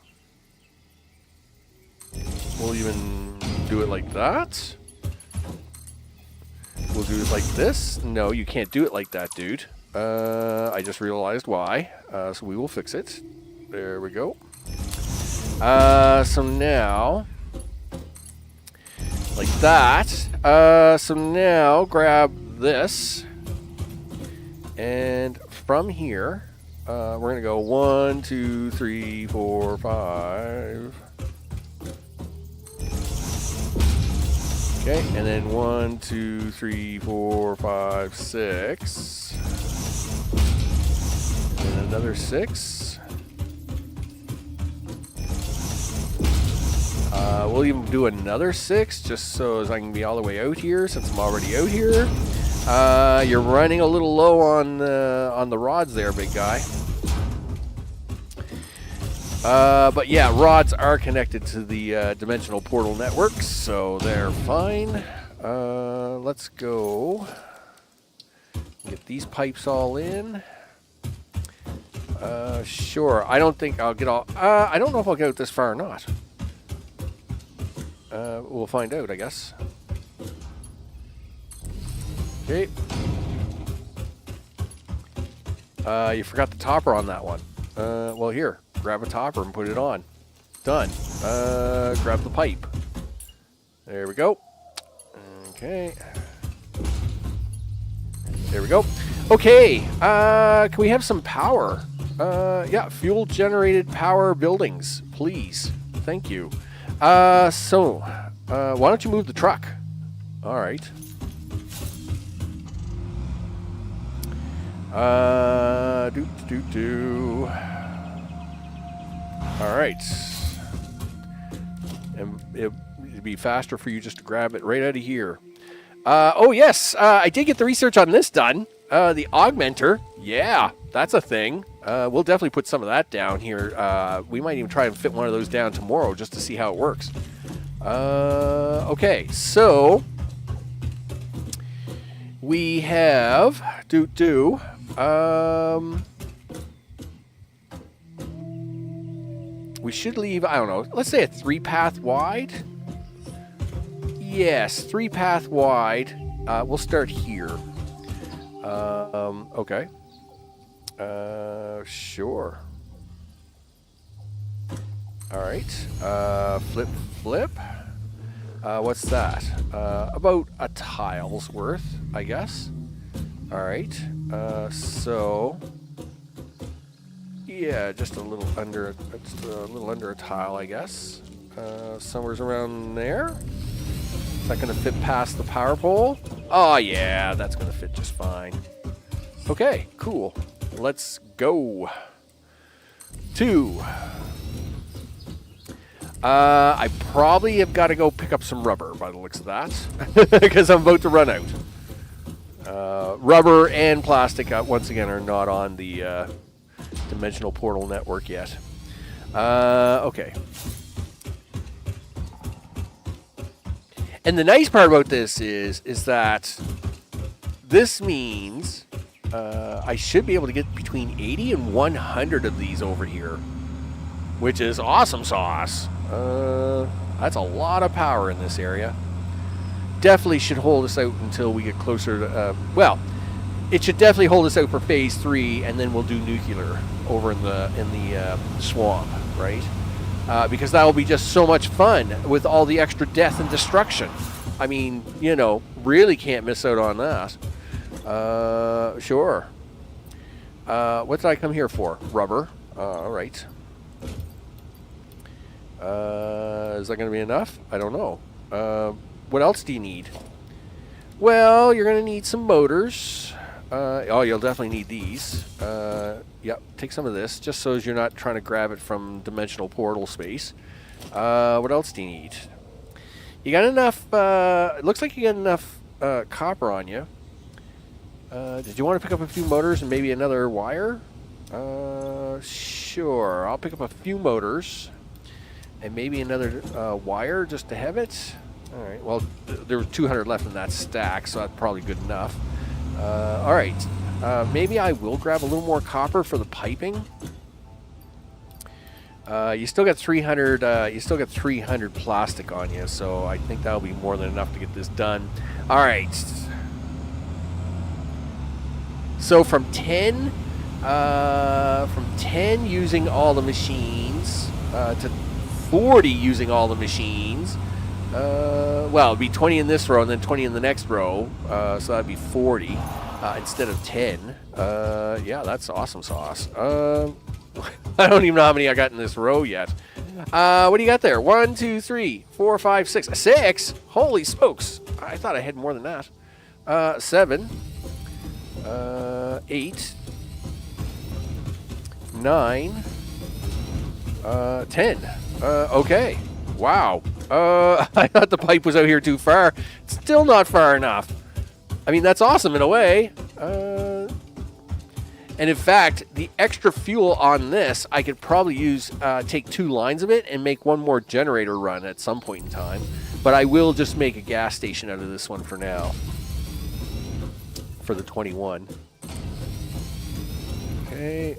We'll even do it like that. We'll do it like this. No, you can't do it like that, dude. I just realized why. So we will fix it. There we go. So now, like that. So now grab this. And from here, we're going to go 1, 2, 3, 4, 5. Okay, and then 1, 2, 3, 4, 5, 6. And another 6. We'll even do another 6 just so as I can be all the way out here since I'm already out here. You're running a little low on the rods there, big guy. But yeah, rods are connected to the dimensional portal network, so they're fine. Let's go get these pipes all in. Sure. I don't think I'll get all... I don't know if I'll get out this far or not. We'll find out, I guess. Okay. You forgot the topper on that one. Well, here. Grab a topper and put it on. Done. Grab the pipe. There we go. Okay. There we go. Okay. Can we have some power? Yeah, fuel-generated power buildings, please. Thank you. So, why don't you move the truck? All right. All right. And it'd be faster for you just to grab it right out of here. Oh, yes. I did get the research on this done. The augmenter. Yeah, that's a thing. We'll definitely put some of that down here. We might even try and fit one of those down tomorrow just to see how it works. Okay, so we have we should leave, I don't know, let's say a 3-path wide. Yes, 3-path wide. We'll start here. Okay. Sure. All right. Flip. What's that? About a tile's worth, I guess. All right. So yeah, just a little under a tile, I guess. Somewhere's around there. Is that going to fit past the power pole? Oh yeah, that's going to fit just fine. Okay, cool. Let's go. 2. I probably have got to go pick up some rubber by the looks of that, because I'm about to run out. Rubber and plastic, once again, are not on the dimensional portal network yet. Okay. And the nice part about this is that this means I should be able to get between 80 and 100 of these over here, which is awesome sauce. That's a lot of power in this area. Definitely should hold us out until we get closer to, well, it should definitely hold us out for phase 3, and then we'll do nuclear over in the swamp, right? Because that will be just so much fun with all the extra death and destruction. I mean, you know, really can't miss out on that. Sure. What did I come here for? Rubber. All right. Is that going to be enough? I don't know. What else do you need? Well, you're going to need some motors. Oh, you'll definitely need these. Yep, take some of this, just so as you're not trying to grab it from dimensional portal space. What else do you need? You got enough, it looks like you got enough copper on you. Did you want to pick up a few motors and maybe another wire? Sure, I'll pick up a few motors. And maybe another wire just to have it. All right, well, there were 200 left in that stack, so that's probably good enough. All right, maybe I will grab a little more copper for the piping. You still got 300. You still got 300 plastic on you, so I think that'll be more than enough to get this done. All right. So from 10 using all the machines to 40 using all the machines. Well, it'd be 20 in this row and then 20 in the next row, so that'd be 40 instead of 10. Yeah, that's awesome sauce. I don't even know how many I got in this row yet. What do you got there? 1, 2, 3, 4, 5, 6. 6? Holy smokes. I thought I had more than that. 7. 8. 9. 10. Okay. Wow. I thought the pipe was out here too far. Still not far enough. I mean, that's awesome in a way. And in fact, the extra fuel on this, I could probably use, take 2 lines of it and make one more generator run at some point in time. But I will just make a gas station out of this one for now. For the 21. Okay.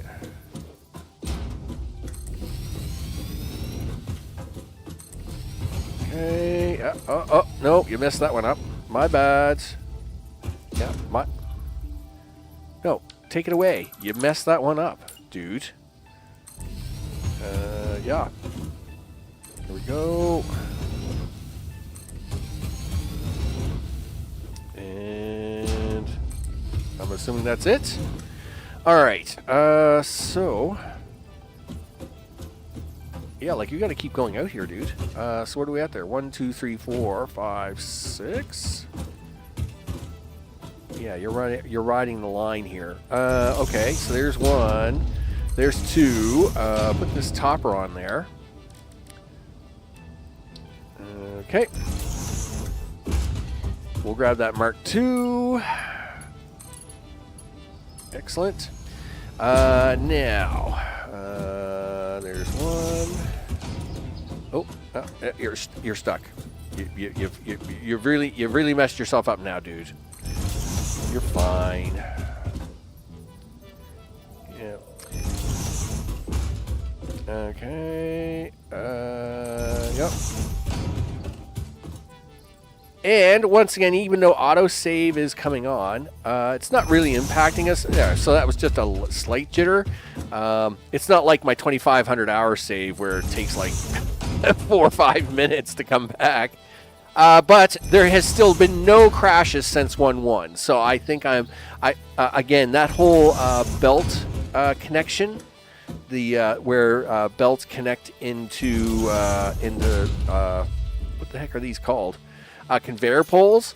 Okay. Oh, no, you messed that one up. My bad. Yeah, no, take it away. You messed that one up, dude. Yeah. Here we go. And I'm assuming that's it. All right. So. Yeah, like you got to keep going out here, dude. So what are we at there? 1, 2, 3, 4, 5, 6. Yeah, you're riding the line here. Okay, so there's 1. There's 2. Put this topper on there. Okay. We'll grab that Mark II. Excellent. Now, there's 1. Oh, you're stuck. You've really messed yourself up now, dude. You're fine. Yeah. Okay. Yep. And once again, even though autosave is coming on, it's not really impacting us. Yeah, so that was just a slight jitter. It's not like my 2,500 hour save where it takes like 4 or 5 minutes to come back. But there has still been no crashes since 1.1. So I think again, that whole belt connection, where belts connect into what the heck are these called? Conveyor poles,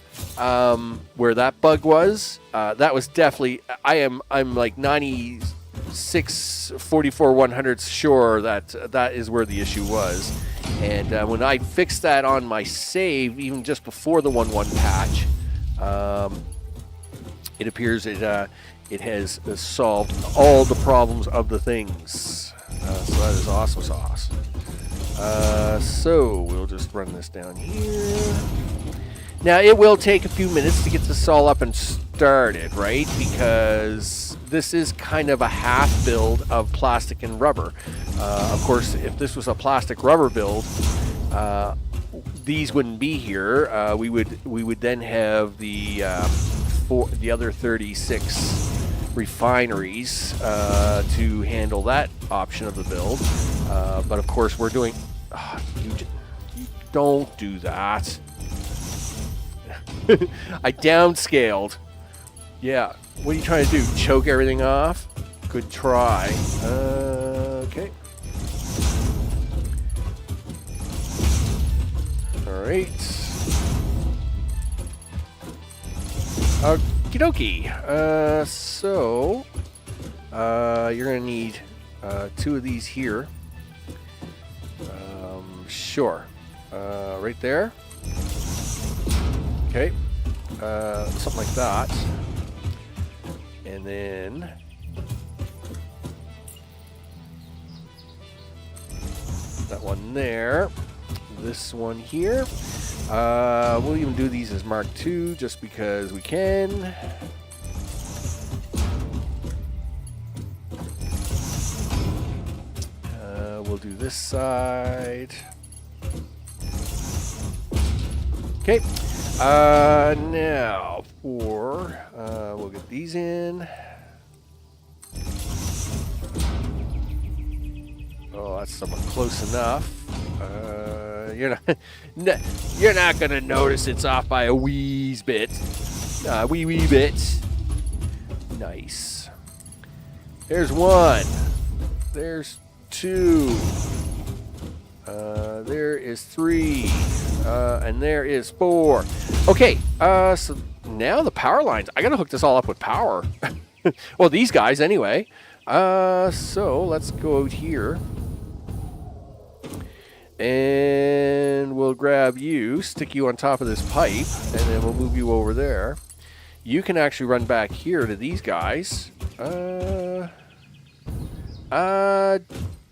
where that bug was. That was definitely. I'm like 96 44 100ths sure that is where the issue was. And when I fixed that on my save, even just before the 1.1 patch, it appears it has solved all the problems of the things. So that is awesome sauce. So we'll just run this down here. Now it will take a few minutes to get this all up and started, right? Because this is kind of a half build of plastic and rubber. Of course, if this was a plastic rubber build, these wouldn't be here. We would then have the other 36 refineries to handle that option of the build. But of course, we're doing. You don't do that. I downscaled. Yeah. What are you trying to do? Choke everything off? Good try. Okay. All right. Okie dokie. So, you're going to need 2 of these here. Sure. Right there. Okay. Something like that. And then That one there. This one here. We'll even do these as Mark II just because we can. We'll do this side. Okay. Now for we'll get these in. Oh, that's somewhat close enough. You're not gonna notice it's off by a wee bit. Wee bit. Nice. There's one. There's two. There is three. And there is four. Okay. So now the power lines. I gotta hook this all up with power. Well, these guys anyway. So let's go out here. And we'll grab you, stick you on top of this pipe, and then we'll move you over there. You can actually run back here to these guys.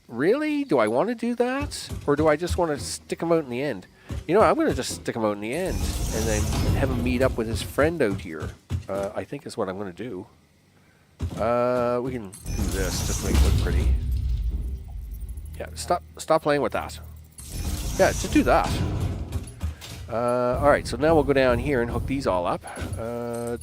Really? Do I want to do that? Or do I just want to stick them out in the end? You know, I'm going to just stick them out in the end and then have him meet up with his friend out here. I think is what I'm going to do. We can do this just to make it look pretty. Yeah, stop playing with that. Yeah, just do that. All right, so now we'll go down here and hook these all up. Okay.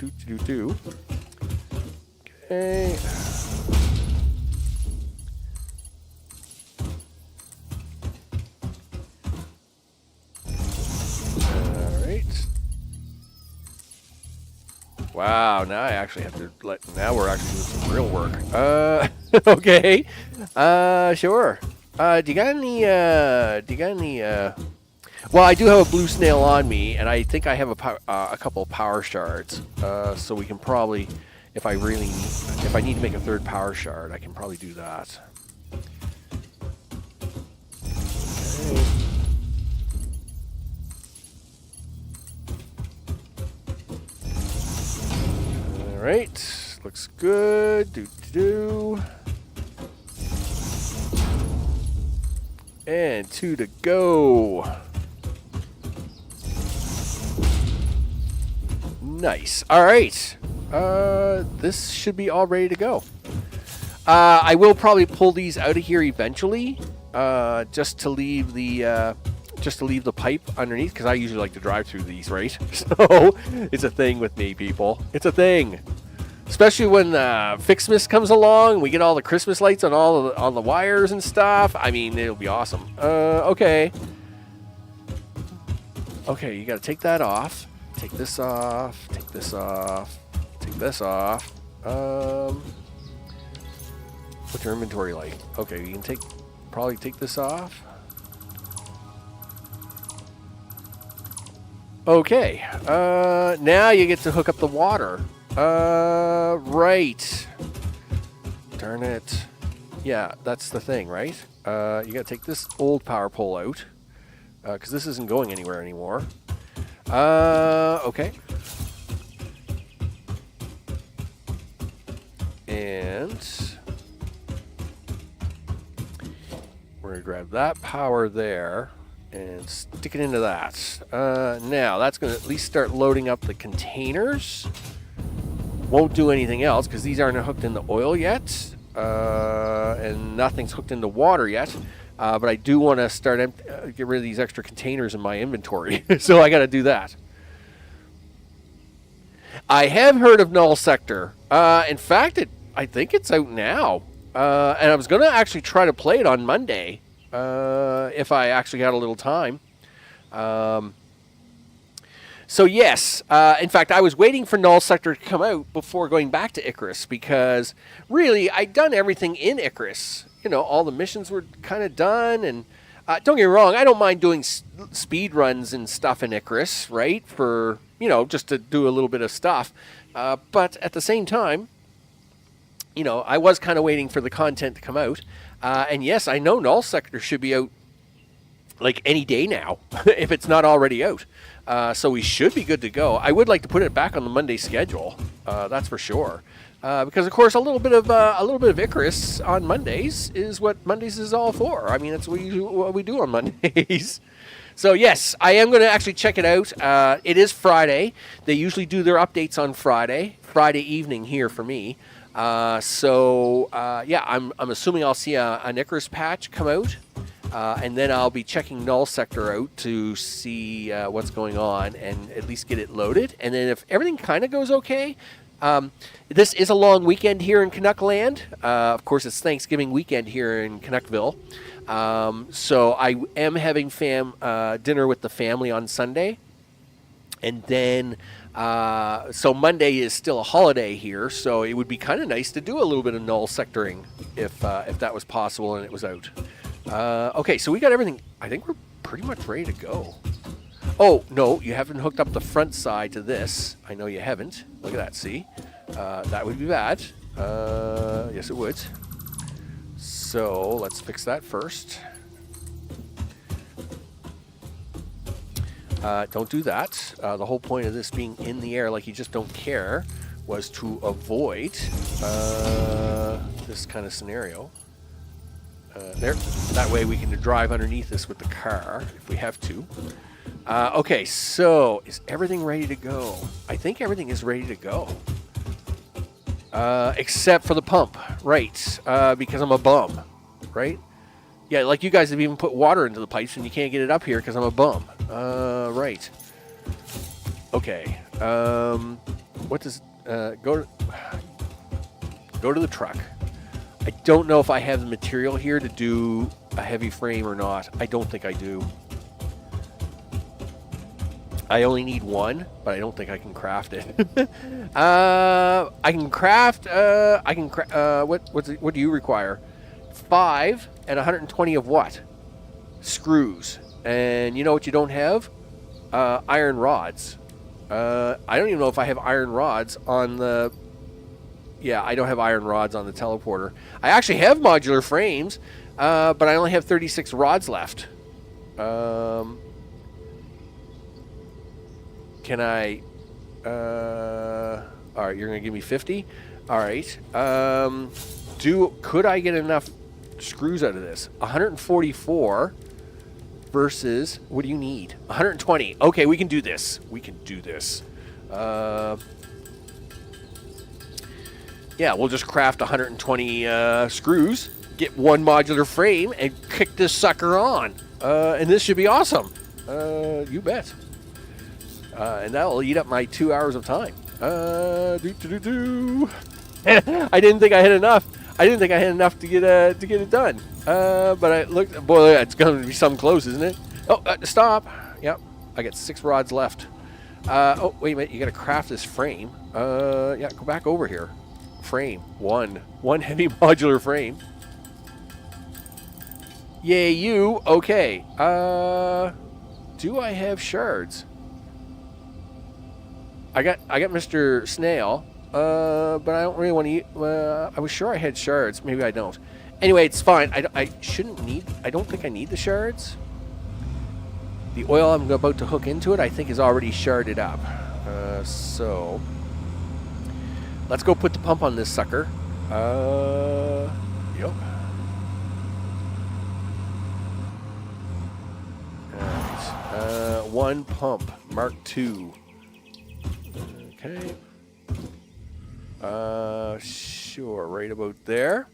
All right. Wow, now I actually have to now we're actually doing some real work. Okay. Sure. Do you got any, well, I do have a blue snail on me, and I think I have a couple of power shards, so we can probably, if I need to make a third power shard, I can probably do that. Okay. All right, looks good. And 2 to go. Nice. All right. This should be all ready to go. I will probably pull these out of here eventually, just to leave the pipe underneath, because I usually like to drive through these, right? So it's a thing with me, people. It's a thing. Especially when FICSIT comes along, we get all the Christmas lights on the wires and stuff. I mean, it'll be awesome. Okay. Okay, you got to take that off. Take this off. Take this off. Take this off. What's your inventory like? Okay, you can probably take this off. Okay. Now you get to hook up the water. Right. Darn it. Yeah, that's the thing, right? You gotta take this old power pole out, because this isn't going anywhere anymore. Okay. And we're gonna grab that power there and stick it into that. Now that's gonna at least start loading up the containers. Won't do anything else because these aren't hooked into oil yet, and nothing's hooked into water yet. But I do want to start get rid of these extra containers in my inventory, so I got to do that. I have heard of Null Sector. In fact, I think it's out now, and I was going to actually try to play it on Monday if I actually got a little time. So yes, in fact, I was waiting for Null Sector to come out before going back to Icarus, because really, I'd done everything in Icarus. You know, all the missions were kind of done, and don't get me wrong, I don't mind doing speed runs and stuff in Icarus, right? For, you know, just to do a little bit of stuff. But at the same time, you know, I was kind of waiting for the content to come out. And yes, I know Null Sector should be out like any day now, if it's not already out. So we should be good to go. I would like to put it back on the Monday schedule, that's for sure. Because of course a little bit of Icarus on Mondays is what Mondays is all for. I mean, that's what we do on Mondays. So yes, I am going to actually check it out. It is Friday. They usually do their updates on Friday evening here for me. Yeah, I'm assuming I'll see an Icarus patch come out, and then I'll be checking Null Sector out to see what's going on and at least get it loaded. And then if everything kind of goes okay, this is a long weekend here in Canuckland. Of course, it's Thanksgiving weekend here in Canuckville. So I am having dinner with the family on Sunday, and then so Monday is still a holiday here. So it would be kind of nice to do a little bit of null sectoring if that was possible and it was out. Okay, so we got everything. I think we're pretty much ready to go. Oh no, you haven't hooked up the front side to this. I know you haven't. Look at that. See, that would be bad. Yes, it would. So let's fix that first. Don't do that. The whole point of this being in the air like you just don't care was to avoid this kind of scenario. There. That way we can drive underneath this with the car if we have to. Okay, so is everything ready to go? I think everything is ready to go. Except for the pump, right? Because I'm a bum, right? Yeah, like you guys have even put water into the pipes and you can't get it up here because I'm a bum. Right. Okay. What does go to the truck? I don't know if I have the material here to do a heavy frame or not. I don't think I do. I only need one, but I don't think I can craft it. I can craft. What do you require? 5 and 120 of what? Screws. And you know what you don't have? Iron rods. I don't even know if I have iron rods on the... Yeah, I don't have iron rods on the teleporter. I actually have modular frames, but I only have 36 rods left. Can I... Alright, you're going to give me 50? Alright. Could I get enough screws out of this? 144 versus... What do you need? 120. Okay, we can do this. We can do this. Yeah, we'll just craft 120 screws, get one modular frame, and kick this sucker on. And this should be awesome. You bet. And that'll eat up my 2 hours of time. I didn't think I had enough. I didn't think I had enough to get it done. But I looked. Boy, it's going to be some close, isn't it? Oh, stop. Yep, I got 6 rods left. Oh, wait a minute. You got to craft this frame. Yeah, go back over here. Frame one heavy modular frame. Yay, you. Okay. Do I have shards? I got Mr. Snail, but I don't really want to. I was sure I had shards. Maybe I don't. Anyway, it's fine. I shouldn't need. I don't think I need the shards. The oil I'm about to hook into it, I think, is already sharded up. So let's go put the pump on this sucker. Yep. Alright. One pump, Mark II. Okay. Sure, right about there.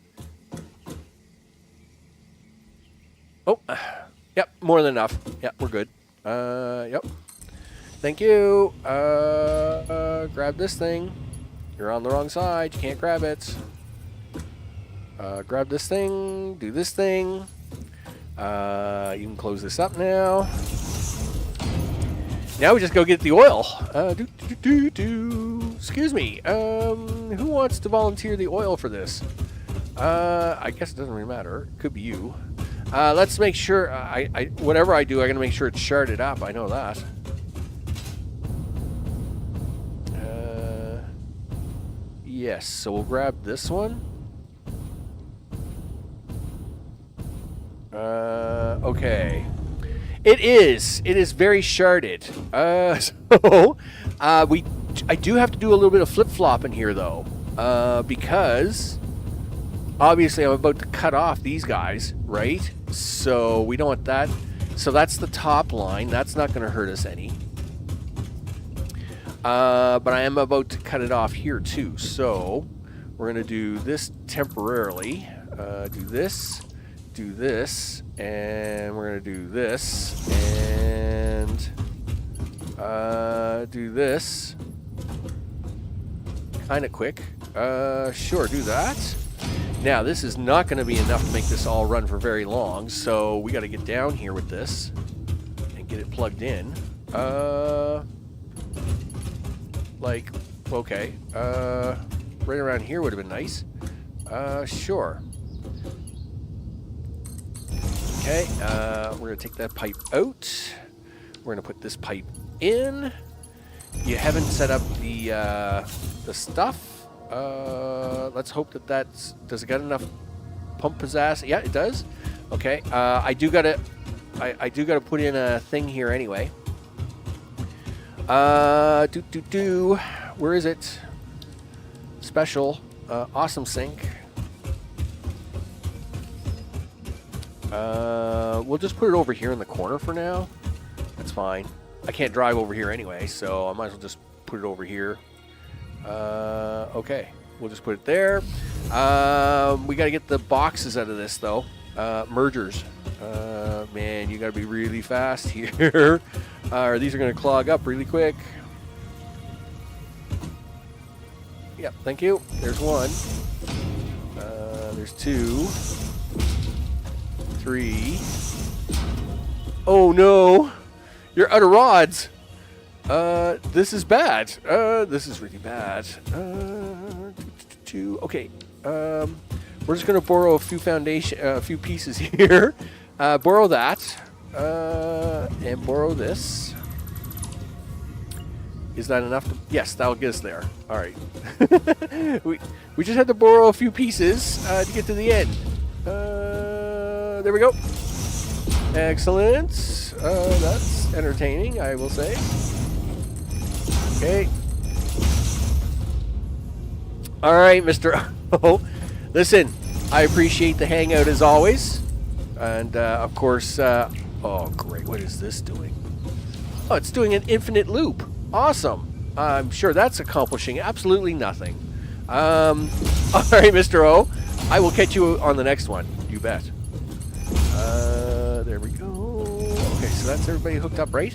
Oh, yep, more than enough. Yep, we're good. Yep. Thank you. Grab this thing. You're on the wrong side. You can't grab it. Grab this thing. Do this thing. You can close this up now. Now we just go get the oil. Excuse me. Who wants to volunteer the oil for this? I guess it doesn't really matter. It could be you. Let's make sure. Whatever I do, I'm gonna make sure it's sharded up. I know that. Yes. So we'll grab this one. Okay. It is very sharded. So I do have to do a little bit of flip-flop in here, though. because obviously I'm about to cut off these guys, right? So we don't want that. So that's the top line. That's not going to hurt us any. But I am about to cut it off here too. So we're going to do this temporarily. Do this, and we're going to do this, and do this. Kind of quick. Sure, do that. Now, this is not going to be enough to make this all run for very long, so we got to get down here with this and get it plugged in. Like, okay. Right around here would have been nice. Sure. Okay, we're going to take that pipe out. We're going to put this pipe in. You haven't set up the stuff. Let's hope that does it got enough pump pizzazz? Yeah, it does. Okay. I do gotta put in a thing here anyway. Where is it? Special. Awesome sink. We'll just put it over here in the corner for now. That's fine. I can't drive over here anyway, so I might as well just put it over here. Okay, we'll just put it there. We got to get the boxes out of this, though. Mergers. Man, you got to be really fast here. Or these are going to clog up really quick. Yep, thank you. There's one. There's 2. 3. Oh, no. You're out of rods. This is bad. This is really bad. Okay. We're just gonna borrow a few pieces here. Borrow that. And borrow this. Is that enough? Yes, that'll get us there. All right. we just had to borrow a few pieces to get to the end. There we go. Excellent. That's entertaining, I will say. Okay. All right, Mr. O. Listen, I appreciate the hangout as always. And, of course, oh, great. What is this doing? Oh, it's doing an infinite loop. Awesome. I'm sure that's accomplishing absolutely nothing. All right, Mr. O. I will catch you on the next one. You bet. There we go. Okay, so that's everybody hooked up, right?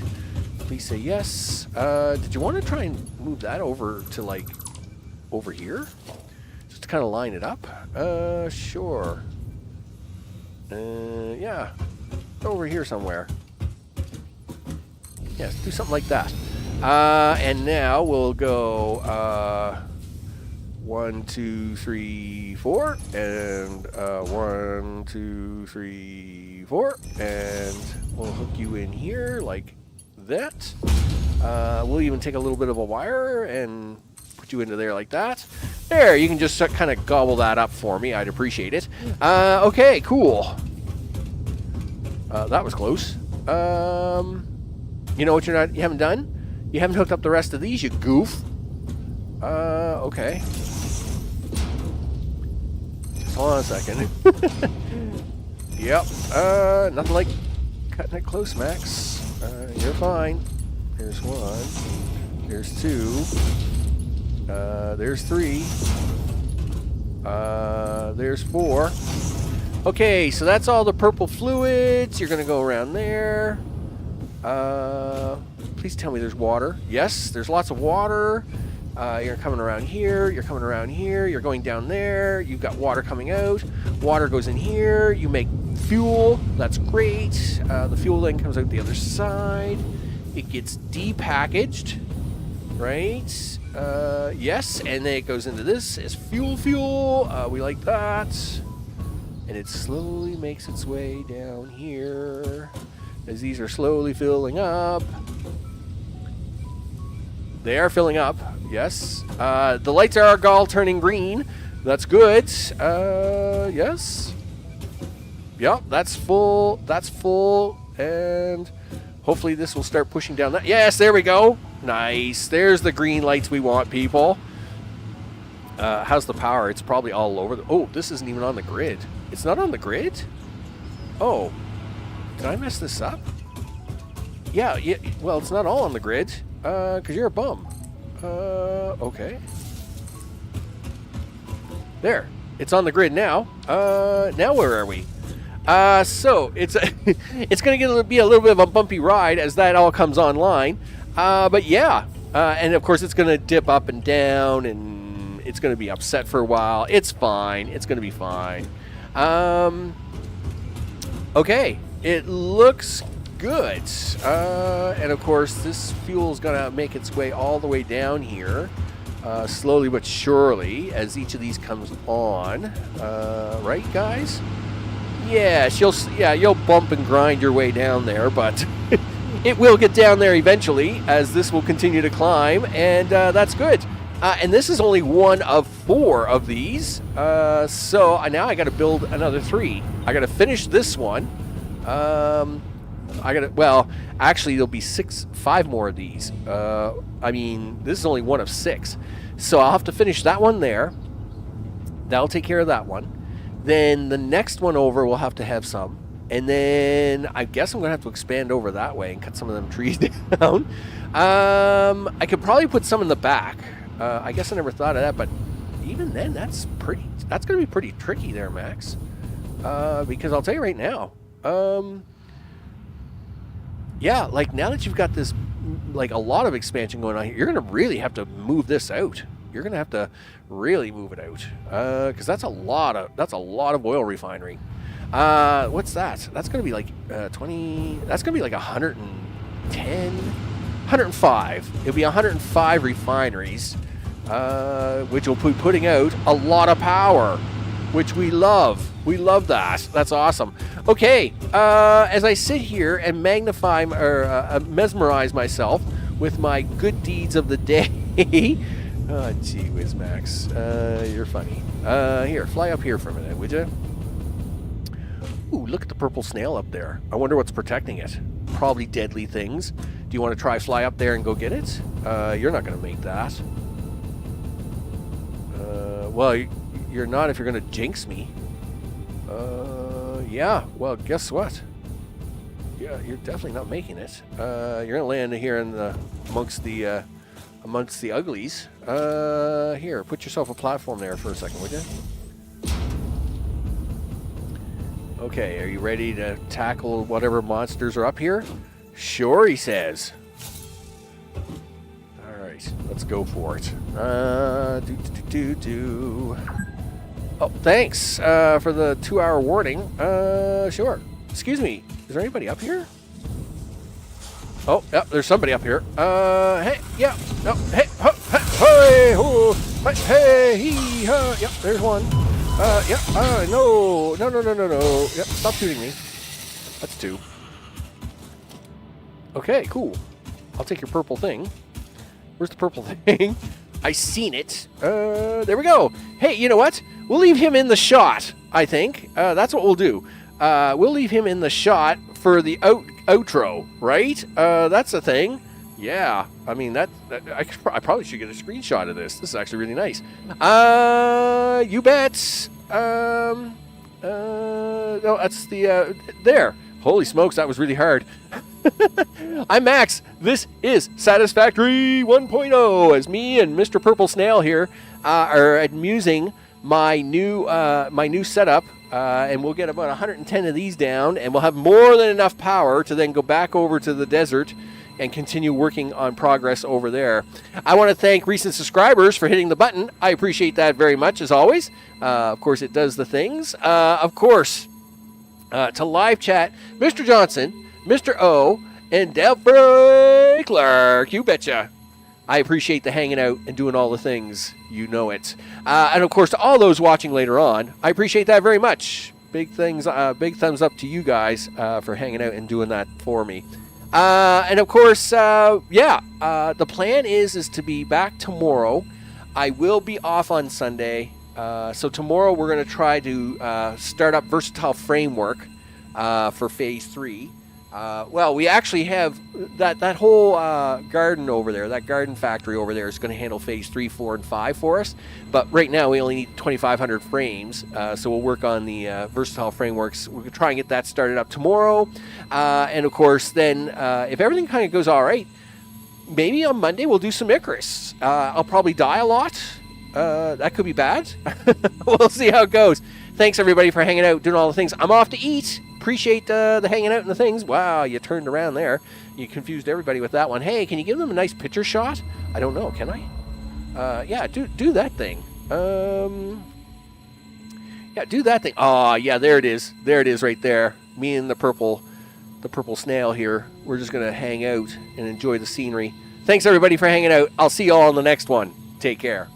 Please say yes. Did you want to try and move that over to, like, over here? Just to kind of line it up? Sure. Yeah. Over here somewhere. Yes, do something like that. And now we'll go 1, 2, 3, 4, and 1, 2, 3, 4, and we'll hook you in here like that. We'll even take a little bit of a wire and put you into there like that. There, you can just kind of gobble that up for me. I'd appreciate it. Okay, cool. That was close. You know what you haven't done? You haven't hooked up the rest of these, you goof. Okay. Just hold on a second. Yep. Nothing like cutting it close, Max. You're fine. There's 1. There's 2. There's 3. There's 4. Okay, so that's all the purple fluids. You're gonna go around there. Please tell me there's water. Yes, there's lots of water. You're coming around here. You're coming around here. You're going down there. You've got water coming out. Water goes in here. You make fuel. That's great. The fuel then comes out the other side. It gets depackaged, right? Yes, and then it goes into this as fuel. We like that. And it slowly makes its way down here as these are slowly filling up. They are filling up, yes. The lights are all turning green. That's good. Yes. Yep, that's full. That's full. And hopefully this will start pushing down that. Yes, there we go. Nice. There's the green lights we want, people. How's the power? It's probably all over. Oh, this isn't even on the grid. It's not on the grid? Oh, did I mess this up? Yeah, well, it's not all on the grid, because you're a bum. Okay. There. It's on the grid now. Now where are we? So it's it's going to be a little bit of a bumpy ride as that all comes online. But yeah, and of course it's going to dip up and down, and it's going to be upset for a while. It's fine. It's going to be fine. Okay, it looks good. And of course this fuel's going to make its way all the way down here. Slowly but surely as each of these comes on. Right, guys? Yeah, you'll bump and grind your way down there, but it will get down there eventually as this will continue to climb, and that's good. And this is only one of 4 of these, so now I got to build another 3. I got to finish this one. Actually there'll be 5 more of these. I mean, this is only one of 6, so I'll have to finish that one there. That'll take care of that one. Then the next one over we'll have to have some, and then I guess I'm gonna have to expand over that way and cut some of them trees down. I could probably put some in the back. I guess I never thought of that, but even then that's gonna be pretty tricky there, Max, because I'll tell you right now, yeah, like now that you've got this, like a lot of expansion going on here, you're gonna really have to move this out. You're gonna have to really move it out, because that's a lot of oil refinery. What's that? That's gonna be like 20. That's gonna be like 110, 105. It'll be 105 refineries, which will be putting out a lot of power, which we love. We love that. That's awesome. Okay, as I sit here and magnify or mesmerize myself with my good deeds of the day. Oh, gee whiz, Max. You're funny. Here, fly up here for a minute, would you? Ooh, look at the purple snail up there. I wonder what's protecting it. Probably deadly things. Do you want to try fly up there and go get it? You're not going to make that. Well, you're not if you're going to jinx me. Yeah, well, guess what? Yeah, you're definitely not making it. You're going to land here in amongst the uglies. Here, put yourself a platform there for a second, would you? Okay, are you ready to tackle whatever monsters are up here? Sure, he says. Alright, let's go for it. Oh, thanks for the 2-hour warning. Sure. Excuse me, is there anybody up here? Oh, yeah, there's somebody up here. Hey, yeah, no, hey, ho, hey, ho, hey, hee, ha, yep, there's one. Yeah, no, yep, stop shooting me. That's 2. Okay, cool. I'll take your purple thing. Where's the purple thing? I seen it. There we go. Hey, you know what? We'll leave him in the shot, I think. That's what we'll do. We'll leave him in the shot for the outro, right? That's the thing. Yeah, I mean, I probably should get a screenshot of this. This is actually really nice. You bet. No, that's the, there. Holy smokes, that was really hard. I'm Max. This is Satisfactory 1.0, as me and Mr. Purple Snail here are amusing my new setup. And we'll get about 110 of these down, and we'll have more than enough power to then go back over to the desert and continue working on progress over there. I want to thank recent subscribers for hitting the button. I appreciate that very much, as always. Of course, it does the things. Of course, to live chat, Mr. Johnson, Mr. O, and Delbert Clark. You betcha. I appreciate the hanging out and doing all the things. You know it. And of course, to all those watching later on, I appreciate that very much. Big thumbs up to you guys for hanging out and doing that for me. And of course, the plan is to be back tomorrow. I will be off on Sunday. So tomorrow we're going to try to start up Versatile Framework for Phase 3. Well, we actually have that whole garden over there, that garden factory over there is going to handle phase 3, 4, and 5 for us. But right now we only need 2,500 frames, so we'll work on the versatile frameworks. We're going to try and get that started up tomorrow. And of course, then if everything kind of goes all right, maybe on Monday we'll do some Icarus. I'll probably die a lot. That could be bad. We'll see how it goes. Thanks everybody for hanging out, doing all the things. I'm off to eat. Appreciate the hanging out and the things. Wow, you turned around there. You confused everybody with that one. Hey, can you give them a nice picture shot? I don't know, can I? Yeah, do that thing. Yeah, do that thing. Oh, yeah, there it is. There it is right there. Me and the purple snail here. We're just going to hang out and enjoy the scenery. Thanks everybody for hanging out. I'll see you all on the next one. Take care.